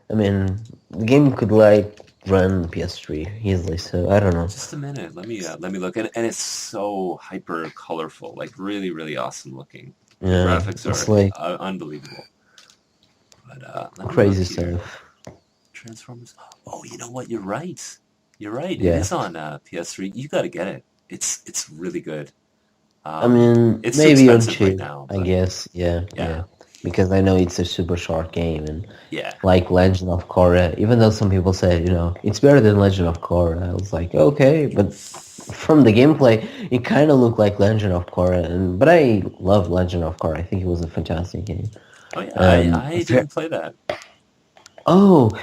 I mean, the game could like run PS3 easily, so I don't know. Just a minute. Let me look. And it's so hyper colorful, like really, really awesome looking. The Yeah, graphics it's are like unbelievable. But let me look crazy here. stuff. Transformers. Oh, you know what? You're right. You're right. It Yeah, is on PS3. You got to get it. It's really good. I mean, It's too maybe on expensive right cheap, now, I but guess. Yeah, yeah, yeah, because I know it's a super short game, and yeah, like Legend of Korra, even though some people say it's better than Legend of Korra, I was like, okay, but from the gameplay, it kind of looked like Legend of Korra, but I love Legend of Korra. I think it was a fantastic game. oh yeah. Um, I didn't play that. Oh,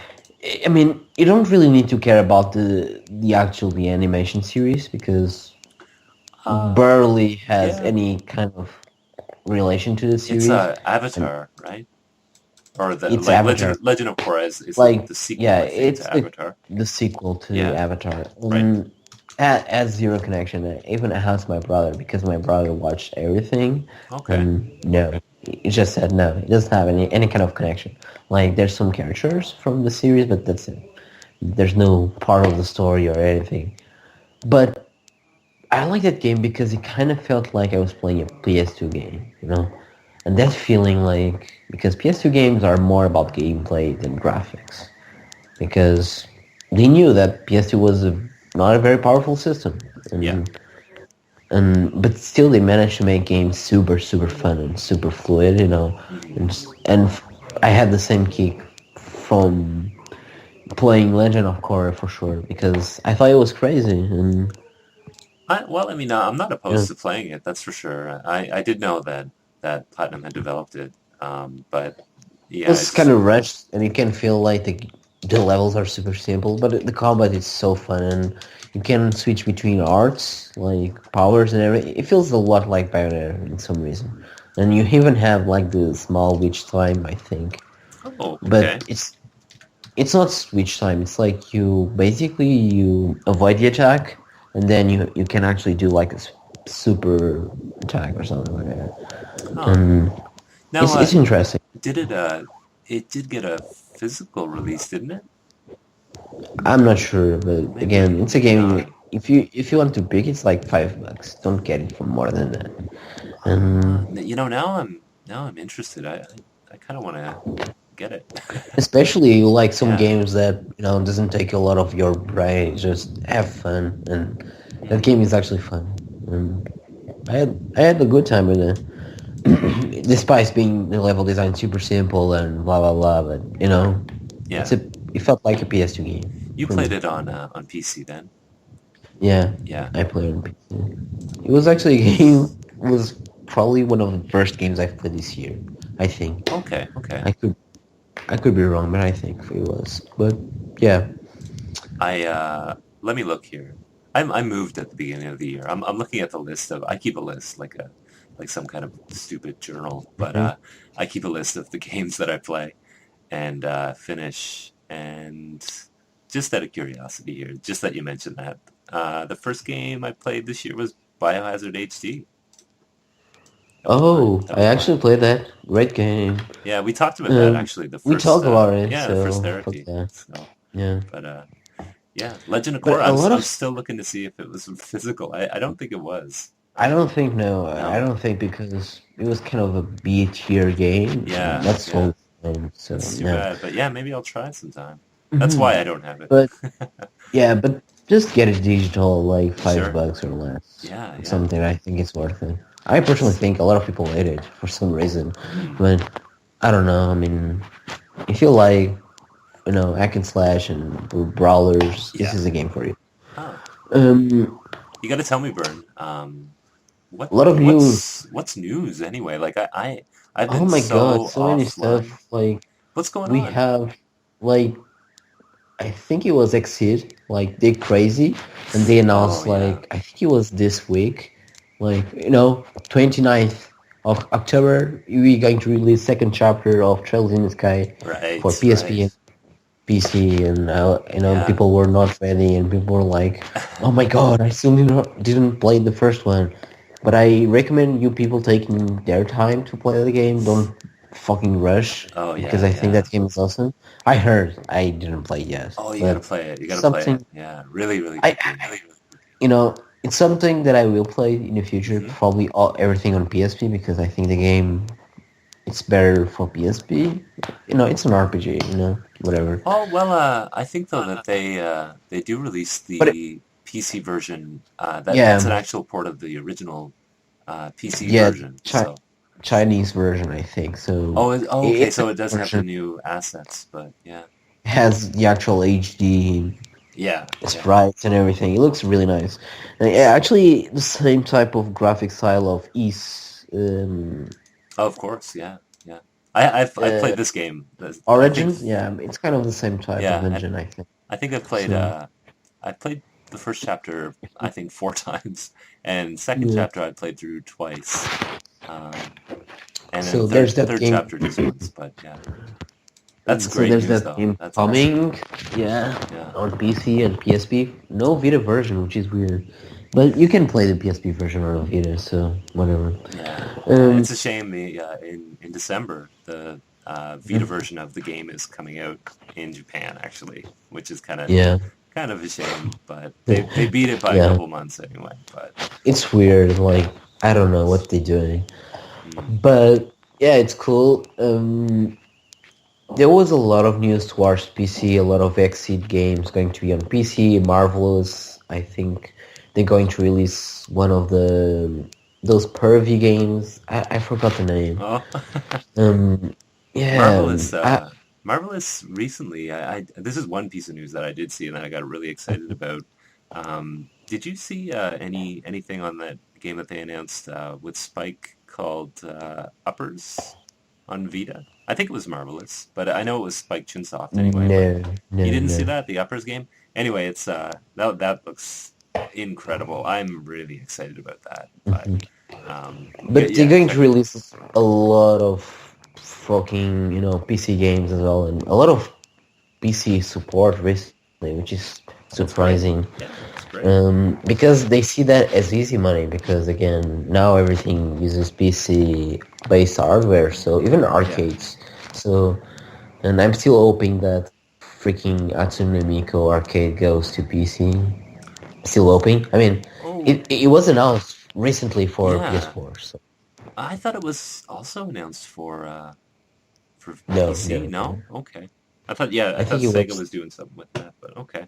I mean, you don't really need to care about the animation series because Uh, barely has yeah. any kind of relation to the It's series, and Avatar, right? Or the it's like Avatar. Legend of Korra is Like, the sequel, yeah, I think, it's to the Avatar. the sequel to Yeah, Avatar. right. Has zero connection. Even I asked my brother because my brother watched everything, Okay. and no, he just said no. It doesn't have any kind of connection. Like, there's some characters from the series, but that's it. There's no part of the story or anything. But I like that game because it kind of felt like I was playing a PS2 game. And that feeling because PS2 games are more about gameplay than graphics. Because they knew that PS2 was not a very powerful system. Yeah. But still they managed to make games super, super fun and super fluid. Hmm. And I had the same kick from playing Legend of Korra for sure because I thought it was crazy and Well, I mean, I'm not yeah, opposed to playing it. That's for sure. I did know that Platinum had developed it, but it yeah, was kind it's of rushed and you can feel like the levels are super simple, but the combat is so fun and you can switch between arts like powers and everything. It feels a lot like Bayonetta in some reason, and you even have like the small witch time, I think, oh but okay. it's not switch time. It's like you avoid the attack, and then you can actually do like a super attack or something like that. Huh. And Now, it's interesting. did it did get a physical release, didn't it? I'm not sure, but again, it's a Maybe game. not. If you want to pick, it's like $5. Don't get it for more than that. And Now I'm interested. I kind of want to get it. especially you like some Yeah. games that doesn't take a lot of your brain, just have fun, and that Hmm. game is actually fun. And I had a good time with it. Despite being the level design super simple and blah blah blah, but Yeah. it felt like a PS2 game You for played me. it on PC then? Yeah, Yeah. I played on PC. It was actually a game. was probably one of the first games I've played this year. I think. Okay, okay. I could I could be wrong, but I think it was. But yeah. I let me look here. I moved at the beginning of the year. I'm looking at the list of. I keep a list like some kind of stupid journal, but Hmm. I keep a list of the games that I play and finish. And just out of curiosity here, just that you mentioned that, the first game I played this year was Biohazard HD. That was mine. Oh, That I was mine. actually played that. Great game. Yeah, we talked about that Um, actually. The we first, talk about it, the first so fuck therapy. that. So, Yeah. but yeah, Legend of But Korra. a lot I'm of still looking to see if it was physical. I don't think it was. I don't think no. I No. don't think because it was kind of a B tier game. Yeah, That's yeah. all. So That's too yeah. bad. But yeah, maybe I'll try it sometime. That's Hmm. why I don't have it. But yeah, but just get it digital, like five Sure. bucks or less. Yeah, It's yeah. something I think it's worth it. I personally That's think a lot of people hate it for some reason, hmm. but I don't know. I mean, if you like, hack and slash and brawlers, this Yeah. is a game for you. Oh, Um, you got to tell me, Bern. a lot of news. What's news anyway? Like I've Oh been my god, so so many offline. stuff. Like What's going we on? have, like I think it was Exceed, like they crazy, and they Oh announced yeah. like I think it was this week, like 29th of October, we're going to release second chapter of Trails in the Sky for Right. PSP and Right. PC, and Yeah. people were not ready, and people were like, "Oh my god, I still didn't play the first one." But I recommend you people taking their time to play the game. Don't fucking rush Oh because yeah. I think Yeah. that game is awesome. I heard I didn't play it yet, Oh, you got to but play it. You got to play it. something Yeah. Really, really I good game. it's something that I will play in the future. Hmm. Probably everything on PSP because I think the game it's better for PSP. It's an RPG. Whatever. Oh well, I think though that they do release But the PC version. That's an yeah, actual port of the original PC yeah, version. Chi- So Chinese version I think. So okay, it's a so it does have the version new assets, but yeah, has the actual HD yeah, yeah. sprites and everything. It looks really nice. And yeah, actually, the same type of graphic style of East Oh, of course, yeah, yeah. I've uh, played this game. I think Origin. Yeah, it's kind of the same type of yeah, engine, I think. I think So I've played the first chapter I think four times, and second yeah. chapter I played through twice, um, and then So there's that third game. chapter just once. But yeah, that's So great there's news that though. game That's awesome. coming. Yeah, Yeah, on PC and PSP. No Vita version, which is weird. But you can play the PSP version on Vita, so whatever. yeah, yeah. Um, It's a shame in December the Vita version of the game is coming out in Japan actually, which is yeah, kind of a shame. But they beat it by a yeah. couple months anyway. But It's weird. Like I don't know what they're doing, mm, but yeah, it's cool. There was a lot of news towards PC. A lot of Exceed games going to be on PC. Marvelous. I think they're going to release one of those Pervy games. I forgot the name. oh. Um, yeah, Marvelous, Marvelous. Recently, this is one piece of news that I did see and that I got really excited about. Did you see anything on that game that they announced with Spike called Uppers on Vita? I think it was Marvelous, but I know it was Spike Chunsoft anyway. But no, you no, didn't see no. that the Uppers game? Anyway, it's that looks incredible. I'm really excited about that. But Mhm. yeah, But they're yeah, going to release a lot of fucking, PC games as well, and a lot of PC support recently, which is that's great. surprising. Yeah, it's great. Because they see that as easy money. Because again, now everything uses PC-based hardware, so even Yeah. arcades. So, and I'm still hoping that freaking Hatsune Miku arcade goes to PC. Still hoping. I mean, Oh, it was announced recently for yeah. PS4. So I thought it was also announced for no, PC. no, No? no. Okay. I I thought think it Sega was. was doing something with that, but okay.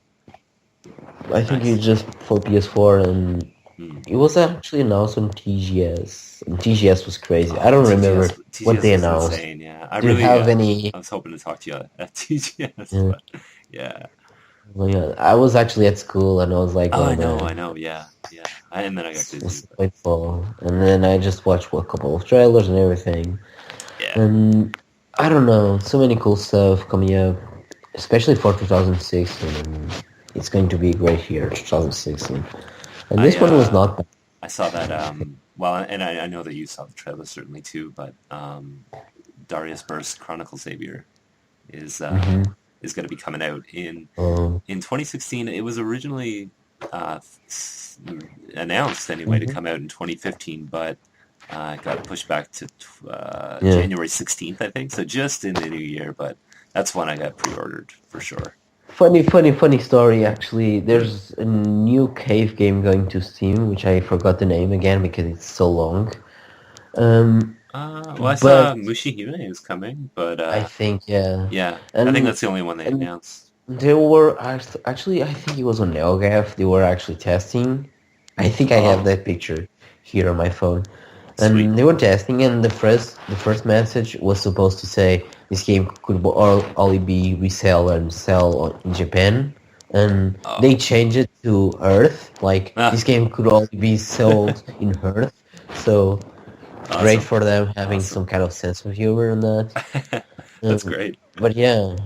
I think Nice. it's just for PS4, and Hmm. it was actually announced on TGS. And TGS was crazy. I Oh, don't remember what TGS they was announced. insane. Yeah. Do you have any? I was hoping to talk to you at TGS, Uh, but yeah. Oh, yeah, I was actually at school and I was like, Oh, oh I man, know, yeah, yeah. And then I got busy, it's but quite full. And then I just watched a couple of trailers and everything. yeah. And I don't know, so many cool stuff coming up, especially for 2016. And it's going to be a great year, 2016. And I this one was not bad. I saw that well, and I know that you saw the trailer certainly too, but Darius Burst Chronicle Savior is uh Mm-hmm. is going to be coming out Um, in 2016. It was originally uh, announced anyway to mhm. come out in 2015, but it got pushed back to Yeah. January 16th, I think. So just in the new year, but that's one I got pre-ordered for sure. Funny story, actually. Hmm. There's a new cave game going to Steam, which I forgot the name again because it's so long. Um, Well, I but saw Mushihime is coming, but I think, yeah. yeah, I think And that's the only one they and announced. they were actually, I think it was on NeoGAF. They were actually testing. I think I have Oh, that picture here on my phone. sweet. And they were testing, and the first message was supposed to say this game could only be resell and sell in Japan, and they Oh, changed it to Earth. Like ah, this game could only be sold in Earth. So great awesome, for them having awesome. some kind of sense of humor on that. That's Um, great. but yeah,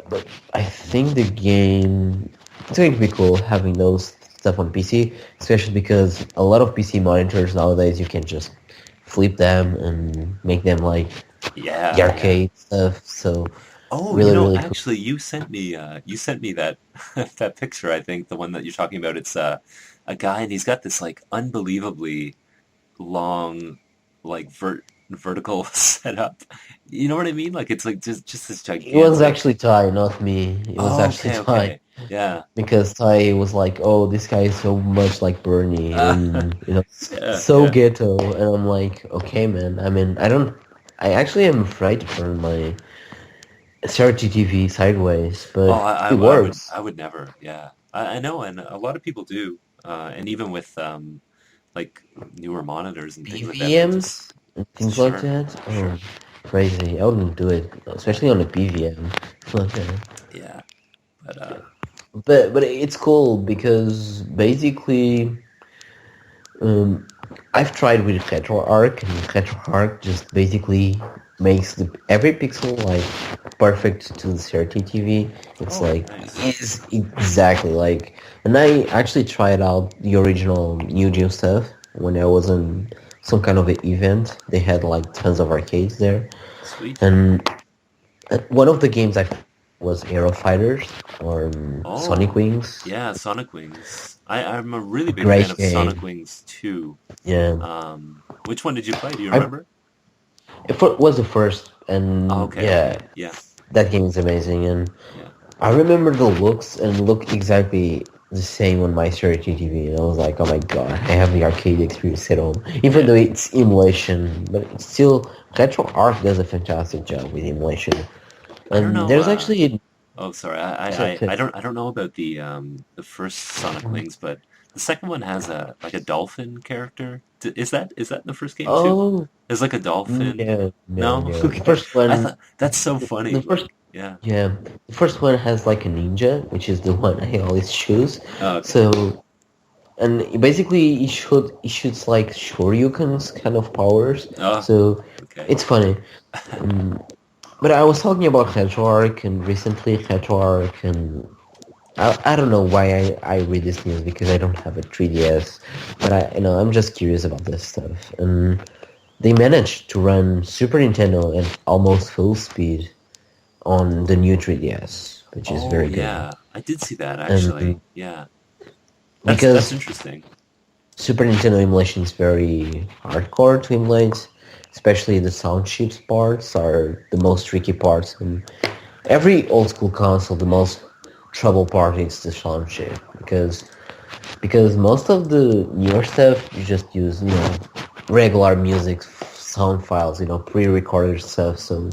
but I think the game it's going to be cool having those stuff on PC, especially because a lot of PC monitors nowadays you can just flip them and make them like the Yeah, yeah. arcade stuff. So Oh, really, really cool. actually, you sent me that that picture. I think the one that you're talking about. It's a guy, and he's got this like unbelievably long, like vertical setup. You know what I mean? Like it's like just this It was gigantic. actually Ty, not me. It was Oh, actually okay, Ty okay, yeah, because Ty was like, "Oh, this guy is so much like Bernie, uh, and yeah, so yeah. ghetto." And I'm like, "Okay, man. I mean, I don't. I actually am afraid to turn my CRT TV sideways, Oh, but it works. I would never. Yeah, I know, and a lot of people do. And even with like newer monitors and things like that, they just BVMs and things like sure, that. sure. Oh, crazy! I wouldn't do it, especially on a BVM. Okay. Yeah, but But it's cool because basically, um, I've tried with RetroArch, and RetroArch just basically makes every pixel like perfect to the CRT TV. It's oh, like nice. is exactly like, and I actually tried out the original New Geo stuff when I was in some kind of an event. They had like tons of arcades there, Sweet. and one of the games I was Aero Fighters or Sonic Oh, Wings. yeah, Sonic Wings. I'm a really big fan Great of Sonic game. Wings too. Yeah. Which one did you play? Do you I remember? it was the first, Oh, and okay, yeah, okay. Yeah, that game is amazing. And yeah. I remember the looks and looked exactly the same on my CRT TV, and I was like, oh my god, I have the arcade experience at home. Even Yeah. though it's emulation, but it's still RetroArch does a fantastic job with emulation. I don't And know. there's actually Oh, sorry. so, so- I don't know about the first Sonic Wings, but the second one has a like a dolphin character. Is that in the first game too? oh There's like a dolphin. no, no, No? no. The Okay. first I one, thought that's so funny. the first Like, yeah. yeah, the first one has like a ninja, which is the one I always choose. Oh, okay. So and basically he shoots like shoryukens kind of powers. Oh, So okay. it's funny. Um, but I was talking about RetroArch and recently RetroArch and I don't know why I read this news because I don't have a 3DS, but I'm just curious about this stuff. And they managed to run Super Nintendo at almost full speed on the new 3DS, which is Oh, very good. yeah. I did see that actually. And Yeah. That's because interesting. Super Nintendo emulation is very hardcore to emulate, especially the sound chips parts are the most tricky parts. And every old school console, the most trouble part is the sound chip because most of the newer stuff you just use regular music sound files, pre-recorded stuff, so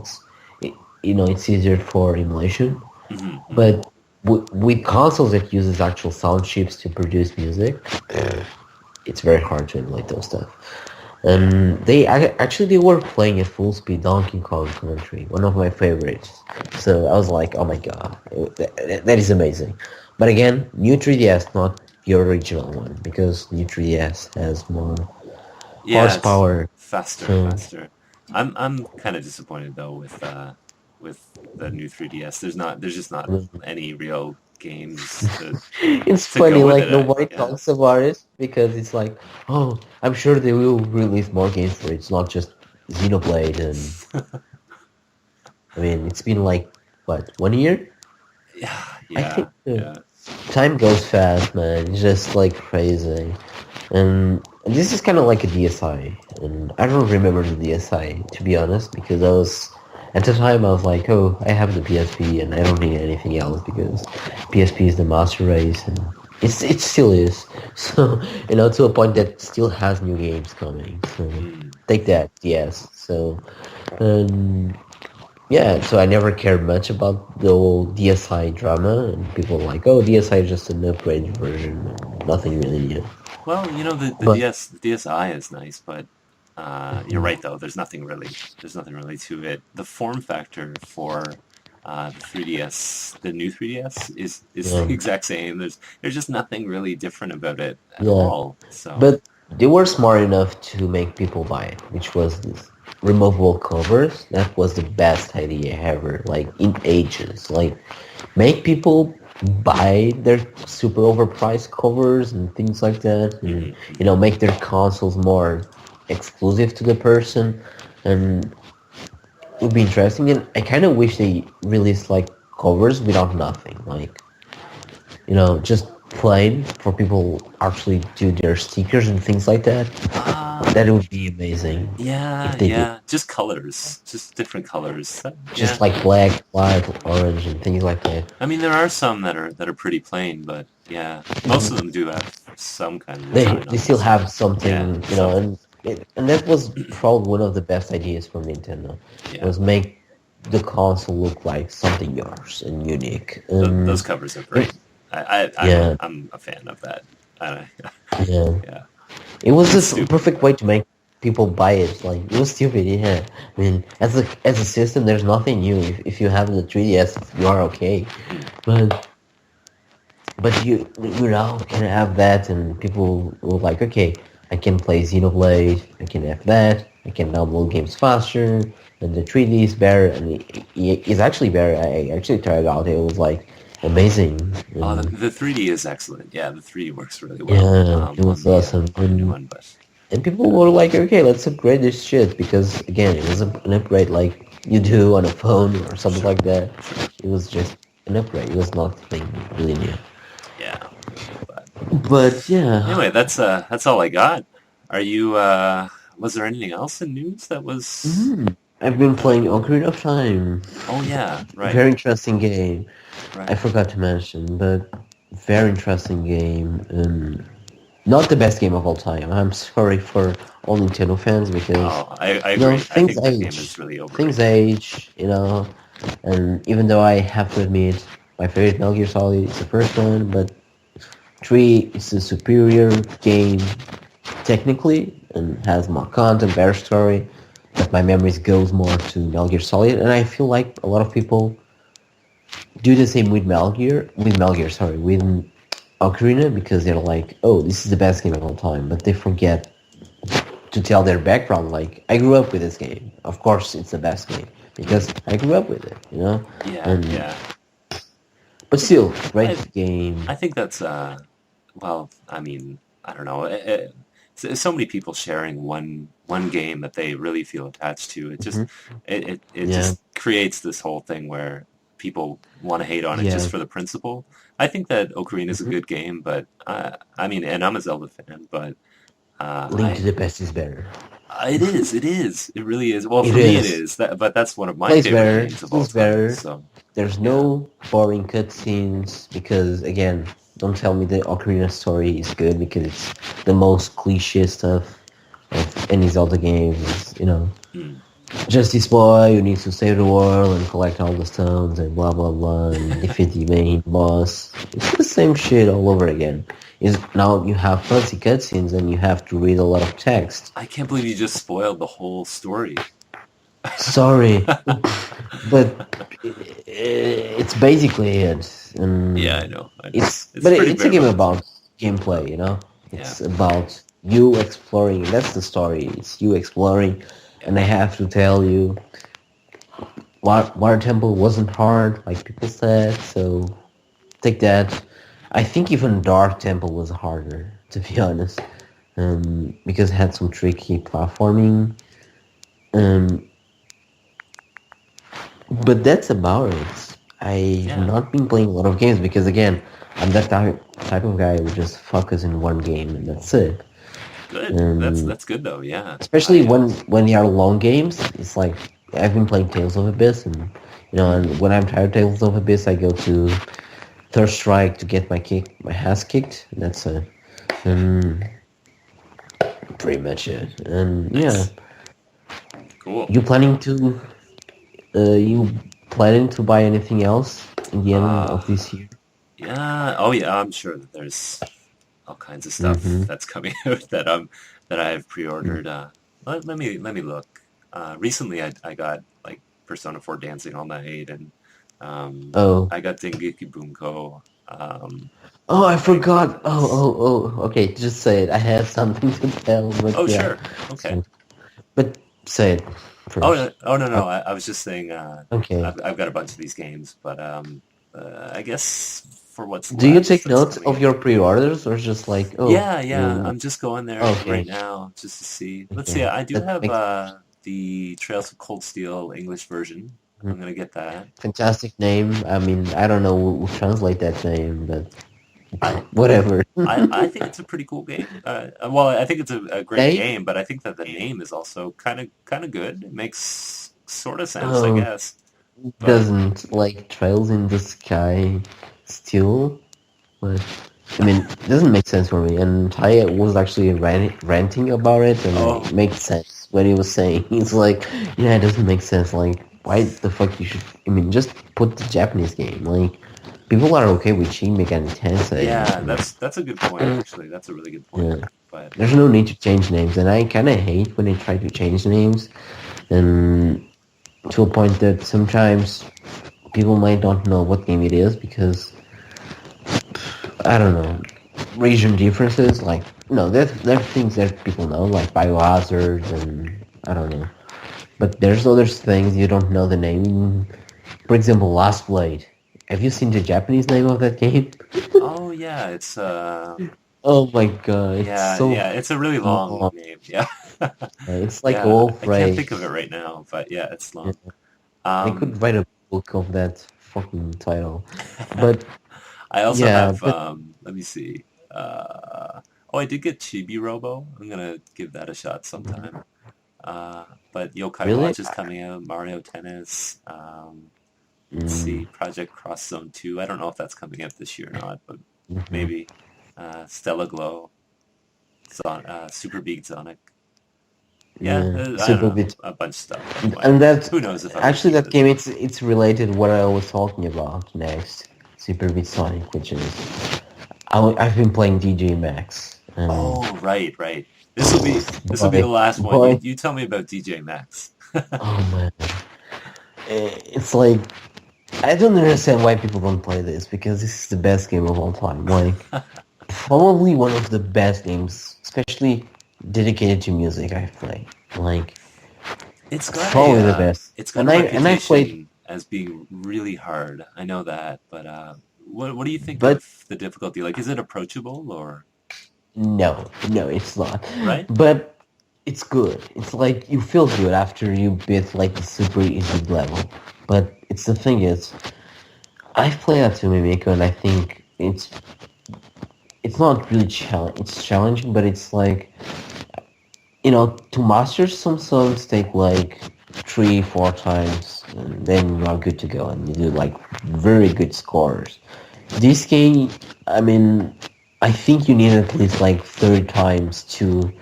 it's easier for emulation. Hmm, hmm. But with consoles that uses actual sound chips to produce music, it's very hard to emulate those stuff. And actually they were playing at full speed Donkey Kong Country, one of my favorites. So I was like, oh my god, that is amazing. But again, new 3DS, not the original one, because new 3DS has more Yeah, it's horsepower. faster, So faster. I'm kind of disappointed though with the new 3DS. There's just not any real games it's to go funny, with like it. nobody Yeah. talks about it because it's like, oh, I'm sure they will release more games for it. It's not just Xenoblade, and I mean, it's been like what, 1 year? Yeah, I think yeah, yeah. time goes fast, man. It's just like crazy. And this is kind of like a DSi, and I don't remember the DSi to be honest, because I was at the time I was like, oh, I have the PSP and I don't need anything else because PSP is the master race, and it still is. So to a point that still has new games coming. So Mm. take that, yes. So um, yeah, so I never cared much about the old DSi drama, and people were like, oh, DSi is just an upgraded version, nothing really new. Well, But the DSi is nice, but you're right though. There's nothing really to it. The form factor for the 3DS, the new 3DS, is yeah, the exact same. There's just nothing really different about it at yeah, all. So but they were smart enough to make people buy it, which was this removable covers. That was the best idea ever, like in ages. Like make people buy their super overpriced covers and things like that, and hmm hmm make their consoles more exclusive to the person, and it would be interesting. And I kind of wish they released like covers without nothing, like just plain for people actually do their stickers and things like that. uh, That would be amazing if yeah, they did. yeah. Just colors, just different colors. Yeah. Just like black, white, orange, and things like that. I mean, there are some that are pretty plain, but yeah, most of them do have some kind of They design they on them. still So have yeah, something, something. and that was probably one of the best ideas from Nintendo. Yeah, Was make the console look like something yours and unique. those covers are It, great. yeah, I'm a fan of that. I, yeah. yeah, It was it's this stupid. perfect way to make people buy it. Like it was stupid, yeah. I mean, as a system, there's nothing new. If you have the 3DS, you are okay. Mm. But you now can have that, and people will like, okay, I can play Xenoblade, I can have that, I can download games faster, and the 3D is better, and it's actually better. I actually tried it out. It was like amazing, and The 3D is excellent. Yeah, the 3D works really well yeah, it was awesome. on the new one. But And people were like, okay, let's upgrade this shit because again, it was an upgrade like you do on a phone or something sure, like that. sure, It was just an upgrade. It was nothing really new. yeah. But But yeah, anyway, that's all I got. Are you? Was there anything else in news that was? I've been playing Ocarina of Time. Oh yeah, right, Very interesting game. I right. forgot to mention, but very interesting game. Not the best game of all time. I'm sorry for all Nintendo fans because Oh, I agree. I things think that game is age. really Things overrated. age. And even though I have to admit my favorite Metal Gear Solid is the first one, but 3 is the superior game technically and has more content, better story. But my memories goes more to Metal Gear Solid, and I feel like a lot of people do the same with Ocarina, because they're like, oh, this is the best game of all time, but they forget to tell their background. Like, I grew up with this game. Of course, it's the best game because I grew up with it. Yeah, And yeah. but still, I great game. I think that's well, I mean, I don't know. So many people sharing one game that they really feel attached to. It just Hmm. it Yeah, just creates this whole thing where people want to hate on it just yeah. for the principle. I think that Ocarina is a Hmm. good game, but I mean, and I'm a Zelda fan, but Link to the Past is better. it really is. Well, It for me, it is. is. But that's one of my Plays favorite better. games of all Feels time. better. So There's yeah. no boring cutscenes because, again, don't tell me the Ocarina story is good because it's the most cliche stuff of any Zelda game. Is. Hmm. Justice Boy, you need to save the world and collect all the stones and blah blah blah and defeat the main boss. It's the same shit all over again. Is now you have fancy cutscenes and you have to read a lot of text. I can't believe you just spoiled the whole story. Sorry, but it's basically it. Yeah, I know. I know. It's It's but pretty it's a bare game bones. about gameplay, you know. Yeah. It's about you exploring. That's the story. It's you exploring, Yeah. and I have to tell you, Water Temple wasn't hard, like people said. So take that. I think even Dark Temple was harder, to be honest, because it had some tricky platforming. Um, but that's about it. I've Yeah. not been playing a lot of games because again, I'm that type of guy who just focus in one game and that's it. Good. Um, That's good though. Yeah. especially when they are long games, it's like I've been playing Tales of Abyss, and and when I'm tired of Tales of Abyss, I go to Third Strike to get my ass kicked. And that's um, pretty much it. And yeah, Nice. Cool. you planning to buy anything else in the end Uh of this year? yeah. Oh yeah, I'm sure that there's all kinds of stuff Mm-hmm. that's coming out that I have pre-ordered. Let me look. Recently I got like Persona 4 Dancing All Night, and Oh, I got Dengeki Bunko. Um, oh, I like forgot. Okay, just say it. I have something to tell, but oh yeah. sure, okay. So, but say it first. Oh no Uh, no. I was just saying. okay. I've got a bunch of these games, but I guess for what's Do you left take that's notes coming of out. your pre-orders, or just like, Yeah, yeah. um, I'm just going there right okay, now just to see. Let's see. okay, I do that have makes the Trails of Cold Steel English version. mhm. I'm gonna get that. Fantastic name. I mean, I don't know who translate that name, but I whatever. I think it's a pretty cool game. Well, I think it's a great Name? game, but I think that the name is also kind of good. It makes sort of sense, I Oh, guess. But doesn't like Trails in the Sky still, but I mean, it doesn't make sense for me. And Ty was actually ranting about it, and it oh makes sense what he was saying. He's like, yeah, it doesn't make sense. Like, why the fuck you should? I mean, just put the Japanese game. Like, people are okay with Shin Megami Tensei. yeah, that's a good point actually. That's a really good point. Yeah, But there's no need to change names, and I kind of hate when they try to change names, and to a point that sometimes people might not know what game it is because I don't know region differences. Like no, there are things that people know like biohazard and I don't know, but there's other things you don't know the name. For example, Last Blade. Have you seen the Japanese name of that game? oh yeah, it's Oh my god, it's yeah, so yeah, it's a really long long. name. Yeah. It's like a Yeah, whole I can't think of it phrase. right now, but yeah, it's Yeah, long. they Um, could write a book of that fucking title, but I also yeah, have but let me see. Oh, I did get Chibi Robo. I'm gonna give that a shot sometime. But Yokai really. Watch is coming out, Mario Tennis. Let's Mm, see, Project Cross Zone 2. I don't know if that's coming out this year or not, but mhm. maybe. Stella Glow, Super Beat Sonic. Yeah, Yeah, I don't super know, bit. a bunch of stuff. But And that who knows if I would actually keep that it. game it's related what I was talking about next. Super Beat Sonic, which is I've been playing DJ Max and Oh, right, right. This will be the boy, last one. You boy, you tell me about DJ Max. oh man, it's like I don't understand why people don't play this because this is the best game of all time. Like probably one of the best games, especially dedicated to music I've played. Like It's got probably the best. it's got And a I've played, reputation as being really hard. I know that, but what do you think but of the difficulty? Like, is it approachable or no, it's not. right? But it's good. It's like you feel good after you beat like the super easy level. But it's the thing is, I've played Atsume Miko and I think it's not really challenge. It's challenging, but it's like to master some songs take like 3, 4 times, and then you are good to go, and you do like very good scores. This game, I mean, I think you need at least like 30 times to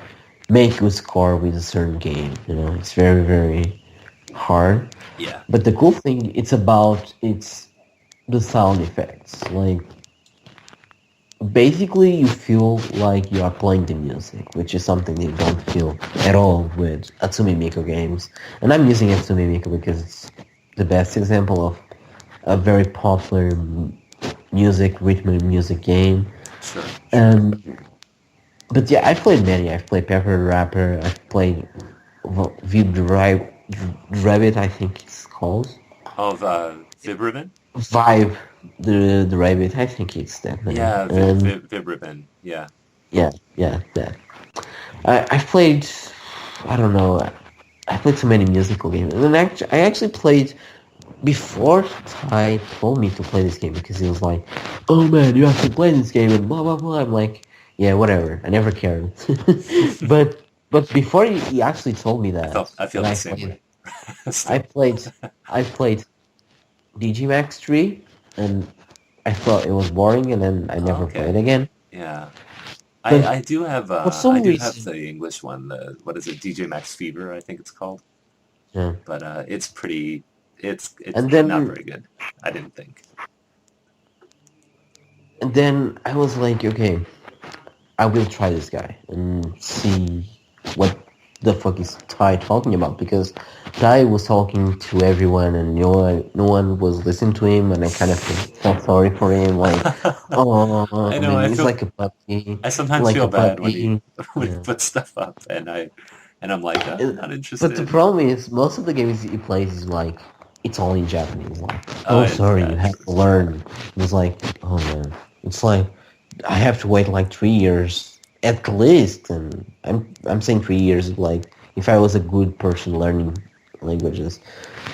make a score with a certain game. It's very, very. hard. Yeah. But the cool thing, it's the sound effects. Like basically, you feel like you are playing the music, which is something you don't feel at all with Atsumi Miku games. And I'm using Atsumi Miku because it's the best example of a very popular rhythm music game. Sure. And but yeah, I've played many. I've played Pepper the Rapper. I've played Rabbit, I think it's called. Of Vibriven? Vibe the Rabbit, I think it's that name. Yeah, And Vibriven. Yeah. yeah, that. I've played, I don't know, I played so many musical games. And then I actually played, before Ty told me to play this game, because he was like, oh man, you have to play this game, and blah, blah, blah. I'm like, yeah, whatever. I never cared. but but before he actually told me that, I feel and the same way. I Still. played, I played DigiMax 3, and I thought it was boring, and then I never played Okay. again. Yeah. But I for some do have reason, the English one, the what is it, DJ Max Fever, I think it's called. yeah. But it's pretty it's And not then very good, I didn't think. and then I was like, okay, I will try this guy and see what the fuck is Ty talking about, because Ty was talking to everyone and no one was listening to him, and I kind of felt sorry for him, like, oh I know, man, he's like a puppy, I sometimes like feel a bad when he puppy. when he Yeah. puts stuff up and I'm like, not But the interested. problem is, most of the games he plays is like, it's all in Japanese. Like, Oh, oh, sorry, yeah, you have true. to learn. It's like, oh man, it's like I have to wait like 3 years at least, and I'm saying 3 years. Like, if I was a good person learning languages,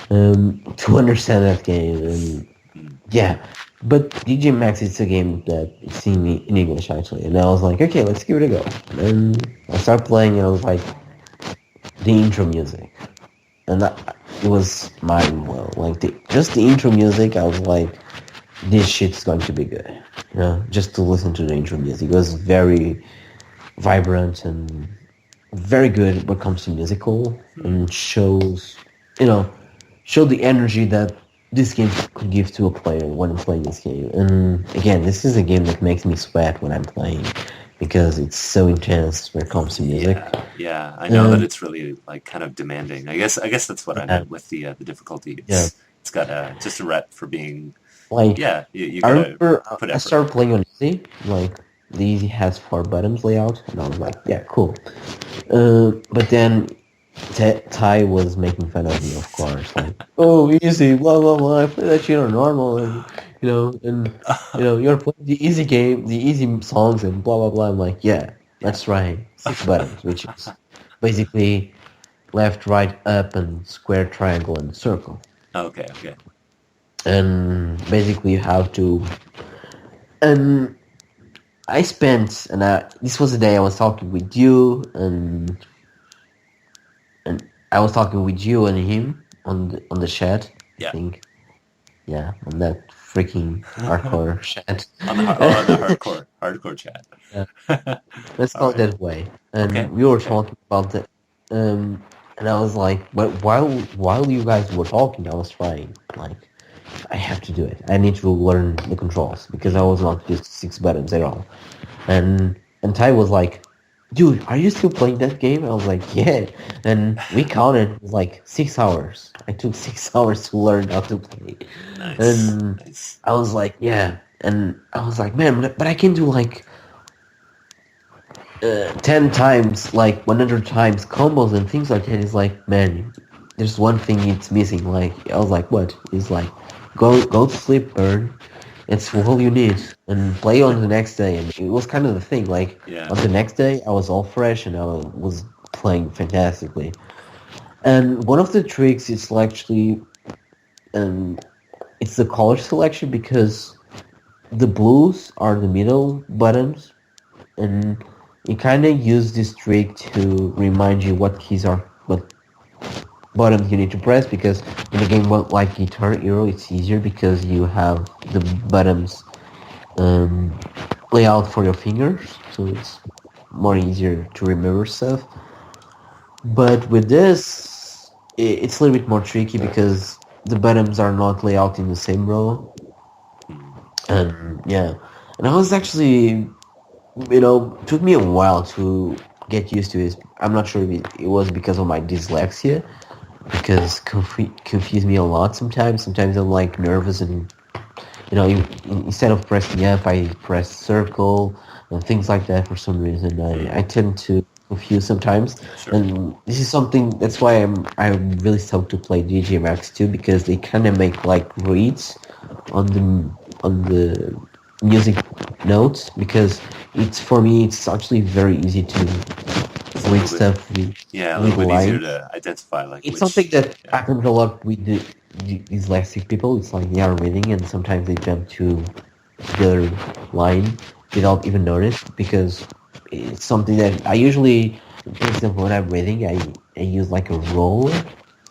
to understand that game, and Mm. yeah. But DJ Max, it's a game that it's in English actually, and I was like, okay, let's give it a go. And I started playing, and I was like, the intro music, and it was mind blowing. Like just the intro music, I was like, this shit's going to be good. You know, just to listen to the intro music, it was very vibrant and very good when it comes to musical, Hmm. and you know, show the energy that this game could give to a player when I'm playing this game. And again, this is a game that makes me sweat when I'm playing, because it's so intense when it comes to music. Yeah, I know that And it's really like kind of demanding. I guess that's what I yeah, meant with the difficulty. yeah, It's got just a rep for being, like yeah, you I gotta remember put I effort. started playing on easy. Like the easy has 4 buttons layout, and I was like, yeah, cool. But then Ty was making fun of me, of course. Like, oh, easy, blah blah blah. I play that shit on normal, and you're playing the easy game, the easy songs, and blah blah blah. I'm like, yeah, Yeah. let's try 6 buttons, which is basically left, right, up, and square, triangle, and circle. Okay, okay. And basically, you have to. And I spent, and this was the day I was talking with you, and I was talking with you and him on the chat. I Yeah. think, yeah, on that freaking hardcore chat. On the hardcore chat. Yeah, let's All call it right. that way. Okay. And we were Okay. talking about the, and I was like, but while you guys were talking, I was trying. Like, I have to do it. I need to learn the controls, because I was not used to 6 buttons at all. And Ty was like, dude, are you still playing that game? I was like, yeah. And we counted, it was like 6 hours. I took 6 hours to learn how to play. Nice. And Nice. I was like, yeah. And I was like, man, but I can do like 10 times, like 100 times combos and things like that. It's like, man, there's one thing it's missing. Like, I was like, what? It's like, go to sleep, Burn. It's all you need, and play on the next day. And it was kind of the thing. Like, Yeah. on the next day, I was all fresh, and I was playing fantastically. And one of the tricks is actually, um, it's the color selection, because the blues are the middle buttons, and you kind of use this trick to remind you what buttons you need to press, because in a game like Guitar Hero, it's easier because you have the buttons um, layout for your fingers, so it's more easier to remember stuff. But with this, it's a little bit more tricky because the buttons are not laid out in the same row, Hmm. and yeah, and I was actually, took me a while to get used to it. I'm not sure if it was because of my dyslexia, because confused me a lot sometimes. Sometimes I'm like nervous and instead of pressing F, I press circle and things like that for some reason. I Hmm. tend to confuse sometimes, Sure. and this is something that's why I'm really stoked to play DJ Max too because they kind of make like reads on the music notes because it's for me it's actually very easy to It's a read little bit, stuff yeah, a with little bit easier lines. to identify like It's something which, that yeah. happens a lot with the dyslexic people. It's like they are reading and sometimes they jump to the other line without even notice because it's something that I usually, for example, when I'm reading, I use like a roll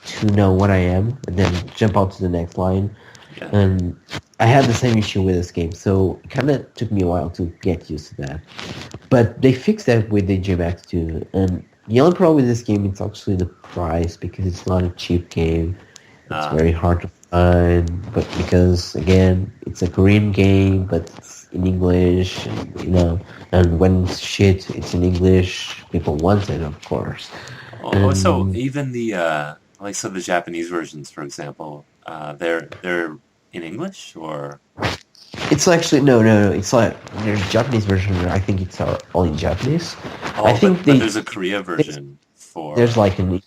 to know what I am and then jump out to the next line. Yeah. And I had the same issue with this game, so it kind of took me a while to get used to that. But they fixed that with the GMX too. And the only problem with this game is actually the price because it's not a cheap game. It's Uh, very hard to find, but because again, it's a Korean game, but it's in English, and when it's shit, it's in English. People want it, of course. so And even the like so the Japanese versions, for example, they're in English or it's actually no. It's like there's a Japanese version. I think it's all in Japanese. I oh, think but there's a Korea there's, version there's for like an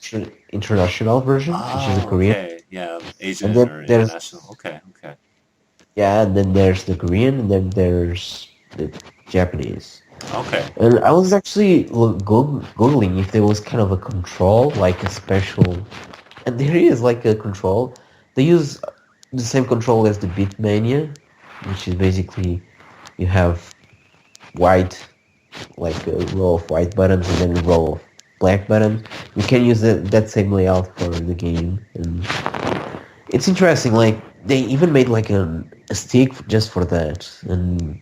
international version, which is a oh, Korean, okay, yeah, and Asian then or there's international. Okay, okay, yeah, and then there's the Korean, and then there's the Japanese. okay. And I was actually googling if there was kind of a control, like a special, and there is like a control. They use the same control as the Beatmania, which is basically you have white, like a row of white buttons and then a row of black buttons. You can use that same layout for the game, and it's interesting. Like they even made like a stick just for that, and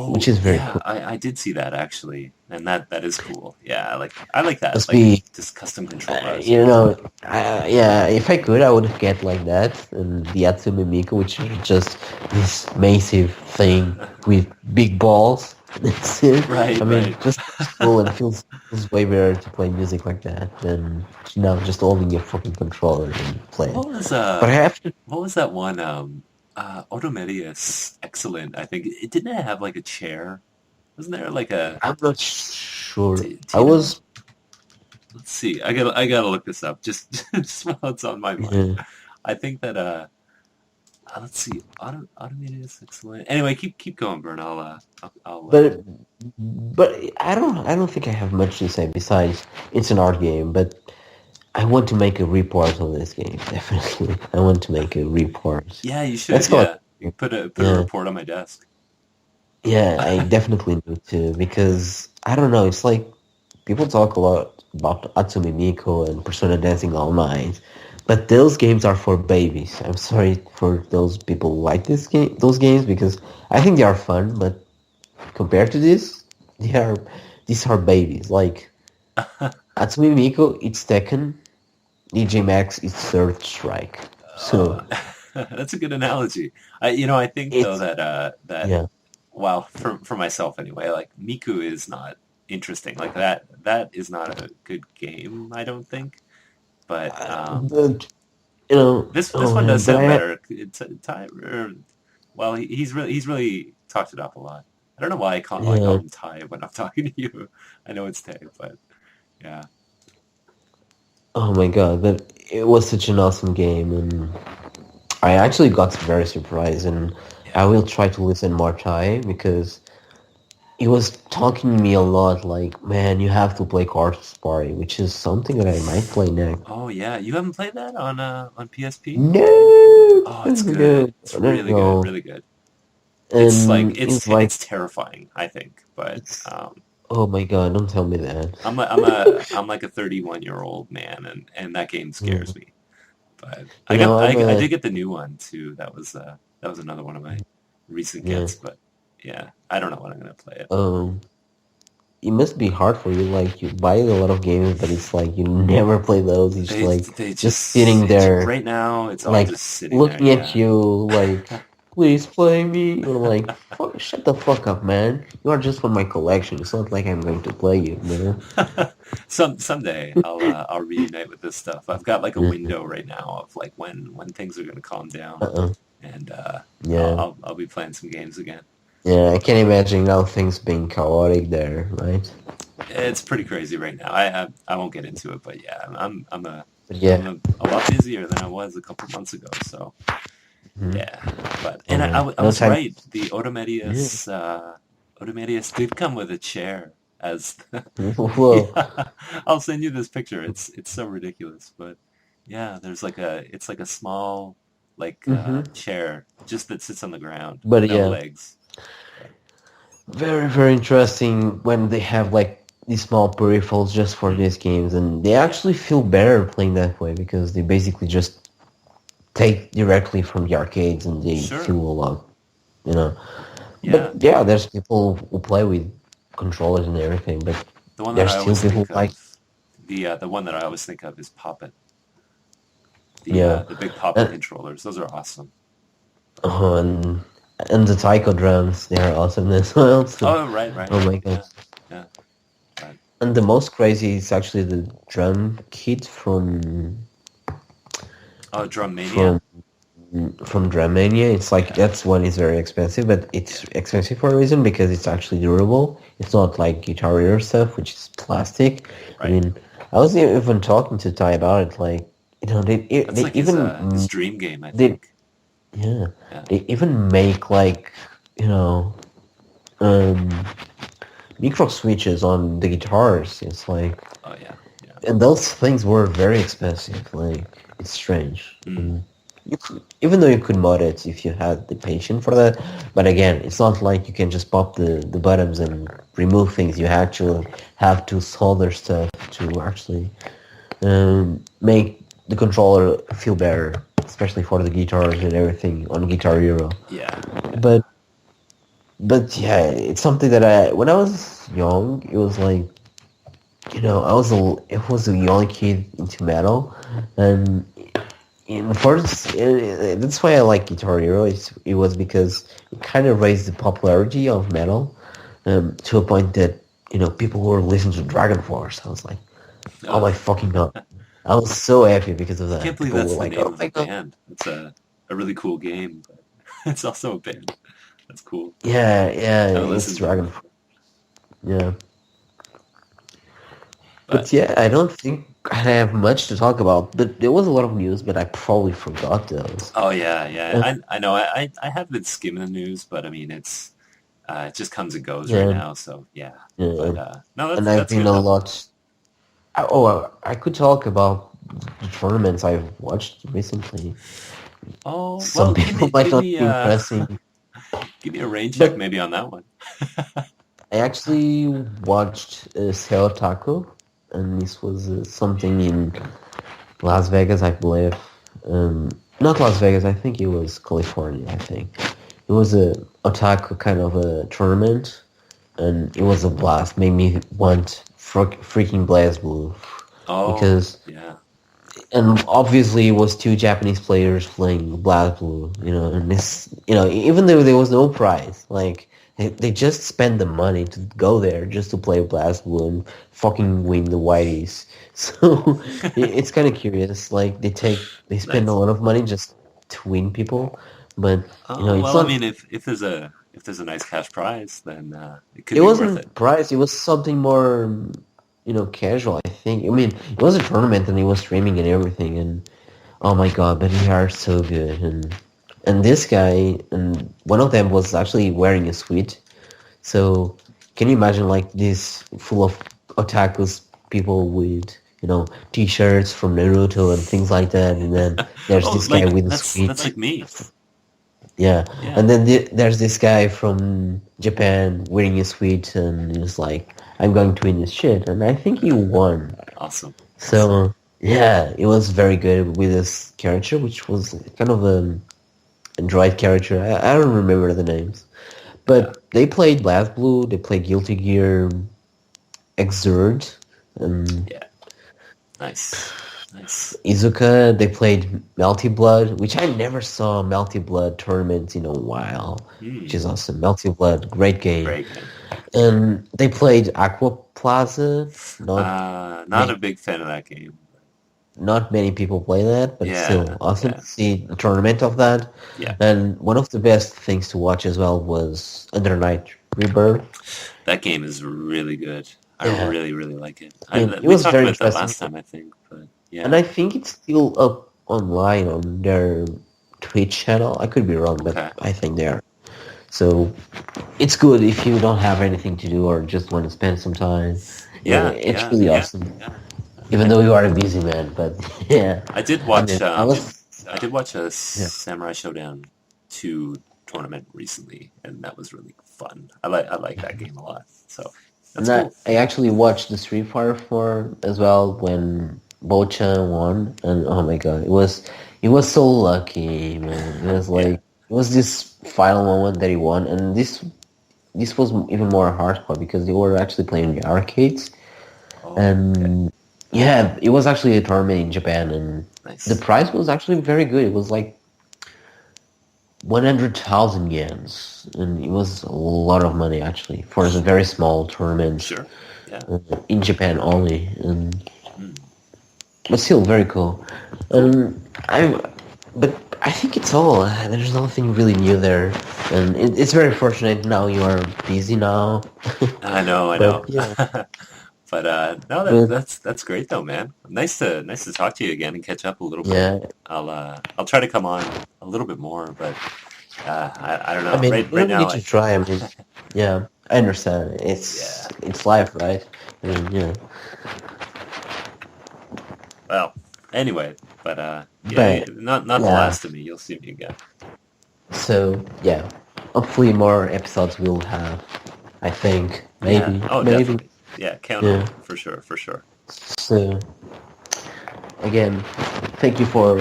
which Oh is very yeah, cool. I did see that actually, and that is cool. Yeah, I like that, Must like be just custom controllers. you know, yeah, if I could, I would get like that. And the Atsume Miko, which is just this massive thing with big balls. That's it. Right, I mean, right. just cool and feels way better to play music like that than just holding a fucking controller and play it. What was But I have to. what was that one Automedius Excellent, I think. It didn't it have like a chair? Wasn't there like a I'm not sure. do I you know? was. Let's see. I gotta look this up just just while it's on my mind. Yeah. I think that let's see. Automedius Excellent. Anyway, keep going, Bern. But I don't think I have much to say besides it's an art game. But I want to make a report on this game. Definitely, I want to make a report. Yeah, you should. That's all. Yeah. Put a Yeah, report on my desk. yeah. I definitely need to because I don't know. It's like people talk a lot about Atsumi Miku and Persona Dancing All Night, but those games are for babies. I'm sorry for those people who like those games because I think they are fun, but compared to this, they are these are babies. Like Atsumi Miku, it's Tekken. DJ Max is Third Strike. Uh, So that's a good analogy. I think though it's that yeah. well, for myself anyway, like Miku is not interesting. Like that is not a good game, I don't think. But But this oh one man, does but sound I better. It's Ty. Well, he's really talked it up a lot. I don't know why I call yeah. him Ty when I'm talking to you. I know it's Tay, but yeah. Oh my god, but it was such an awesome game, and I actually got very surprised, and I Yeah. will try to listen more Thai because he was talking to me a lot. Like, man, you have to play Corpse Party, which is something that I might play next. Oh yeah, you haven't played that on PSP? No, Oh, it's no, good. It's no, really good, no. really good. It's like And it's like it's terrifying, I think, but it's. Oh my god! Don't tell me that. I'm like a 31-year-old man, and that game Mm. scares me. But You know, I'm I a did get the new one too. That was another one of my recent yeah. gets, but yeah, I don't know when I'm gonna play it. Um, it must be hard for you. Like you buy a lot of games, but it's like you never play those. It's They just sitting it's there, right now. It's all like just sitting there. looking at Yeah. you, like please play me. You're like, fuck, shut the fuck up, man. You are just for my collection. It's not like I'm going to play you, man. Someday I'll reunite with this stuff. I've got like a Mhm. window right now of like when things are gonna calm down, Uh-uh. and Yeah. I'll be playing some games again. Yeah, I can imagine now things being chaotic there, right? It's pretty crazy right now. I won't get into it, but yeah, But yeah. a lot busier than I was a couple months ago. So Mhm. yeah, but Oh and man, I no was time. right. The Yeah. Otomedius did come with a chair as Whoa. yeah. I'll send you this picture. It's so ridiculous, but yeah, there's like a it's like a small like Hmm. chair just that sits on the ground with But no yeah, legs. But, very very interesting when they have like these small peripherals just for mm, these games, and they yeah, actually feel better playing that way because they basically just take directly from the arcades and they feel sure. a lot, you know. But Yeah, yeah, there's people who play with controllers and everything, but the one that there's I still always people think like of, the one that I always think of is Poppet. yeah, The big Poppet and controllers. Those are awesome. uh, and, and the taiko drums, they are awesome as well. So, Oh, right. oh my god. Yeah, yeah. But And the most crazy is actually the drum kit oh, Drum from Mania. from Dramania. It's like Yeah, that's one is very expensive, but it's expensive for a reason because it's actually durable. It's not like Guitar Hero stuff, which is plastic. I right. mean, I was even talking to Ty about it. Like, That's they like even his dream game, I they think. yeah Yeah. they even make like you know um micro switches on the guitars. It's like Oh yeah, yeah. and those things were very expensive. Like it's strange. Mm. You could, even though you could mod it if you had the patience for that, but again, it's not like you can just pop the buttons and remove things. You actually have to solder stuff to actually make the controller feel better, especially for the guitars and everything on Guitar Hero. Yeah, yeah. But yeah, it's something that I when I was young, it was like it was a young kid into metal, and in first, that's why I like Guitar Hero. It was because it kind of raised the popularity of metal to a point that people were listening to Dragon Force. I was like, oh Oh, my fucking god! I was so happy because of I can't that. believe People were that's the like, name oh of my a god! band. It's a really cool game, but it's also a band. That's cool. Yeah, yeah, I haven't it's listened to them Dragon Force. before, Yeah, but but yeah, I don't think I have much to talk about. But there was a lot of news, but I probably forgot those. oh yeah. Uh, I know. I have been skimming the news, but I mean, it just comes and goes right yeah, now. So yeah, yeah, but no, and I've that's been good a though. lot. I could talk about the tournaments I've watched recently. Oh Some well, people might give not me be impressing, give me a rain check but maybe on that one. I actually watched Seo Taco, and this was something in Las Vegas, I believe. Not Las Vegas, I think it was California, I think. It was a otaku kind of a tournament, and it was a blast. Made me want freaking Blaze Blue Oh because yeah, and obviously it was two Japanese players playing Black Blue, and this, even though there was no prize, like they just spent the money to go there just to play Black Blue and fucking win the Whiteys. So it's kind of curious. Like they spend a nice. lot of money just to win people, but Oh it's well, I not. mean, if there's a nice cash prize, then it could It be worth it. wasn't prize. It was something more, casual. I think. I mean, it was a tournament and it was streaming and everything, and oh my god, but they are so good. And this guy and one of them was actually wearing a suit. So can you imagine like this full of otakus people with t-shirts from Naruto and things like that, and then there's Oh, this guy with a that's suit. like me. Yeah, Yeah, and then there's this guy from Japan wearing a suit, and he's like, "I'm going to win this shit," and I think he won. awesome. So yeah, it was very good with this character, which was kind of a android character. I don't remember the names, Yeah, but they played Blast Blue, they played Guilty Gear, Exurd and Yeah. Nice. Nice. Izuka. They played Melty Blood, which I never saw Melty Blood tournament in a while, which is awesome. Melty Blood, great game. Great game. And they played Aqua Plaza. Not a big fan of that game. Not many people play that, but it's still awesome yeah. to see a tournament of that. Yeah. And one of the best things to watch as well was Under Night Rebirth. That game is really good. I really, really like it. It We was talked very about that interesting. last time, I think. But yeah. And I think it's still up online on their Twitch channel. I could be wrong, but I think they are. So it's good if you don't have anything to do or just want to spend some time. It's really awesome. Yeah. Even though you are a busy man, but yeah. I did watch. I did watch a Samurai Showdown 2 tournament recently, and that was really fun. I like that game a lot. So that's cool. I actually watched the Street Fighter 4 as well when Bocha won, and oh my god, it was so lucky, man. It was like it was this final moment that he won, and this was even more hardcore because they were actually playing the arcades, and. Yeah, it was actually a tournament in Japan, and the prize was actually very good. It was like 100,000 yens, and it was a lot of money actually for a very small tournament. Sure, in Japan only, but still very cool. But I think it's all. There's nothing really new there, and it's very fortunate now you are busy now. I know. Yeah. But no, that's great though, man. Nice to talk to you again and catch up a little bit. Yeah. I'll try to come on a little bit more, but I don't know. I mean, right now, need to try. I mean, yeah, I understand. It's life, right? I mean, yeah. Well, anyway, but not the last of me. You'll see me again. So yeah, hopefully more episodes we'll have. I think maybe. Yeah. Oh, maybe. Definitely. Yeah, count on it. For sure. So, again, thank you for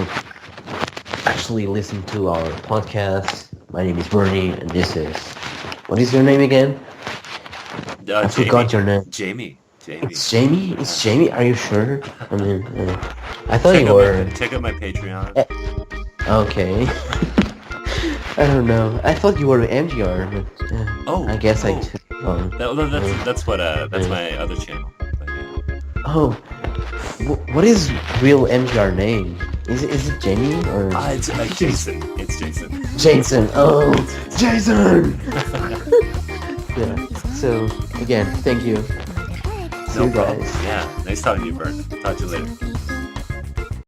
actually listening to our podcast. My name is Bernie, and this is... What is your name again? I forgot your name. Jamie. It's Jamie? It's Jamie? Are you sure? I mean, I thought you were... Check out my Patreon. Okay. I don't know. I thought you were MGR, but I guess I took wrong. That's my other channel. But yeah. Oh, what is real MGR name? Is it Jamie or? It's Jason. It's Jason. Jason. Oh, Jason. Yeah. So again, thank you. No problem. Yeah. Nice talking to you, Bert. Talk to you later.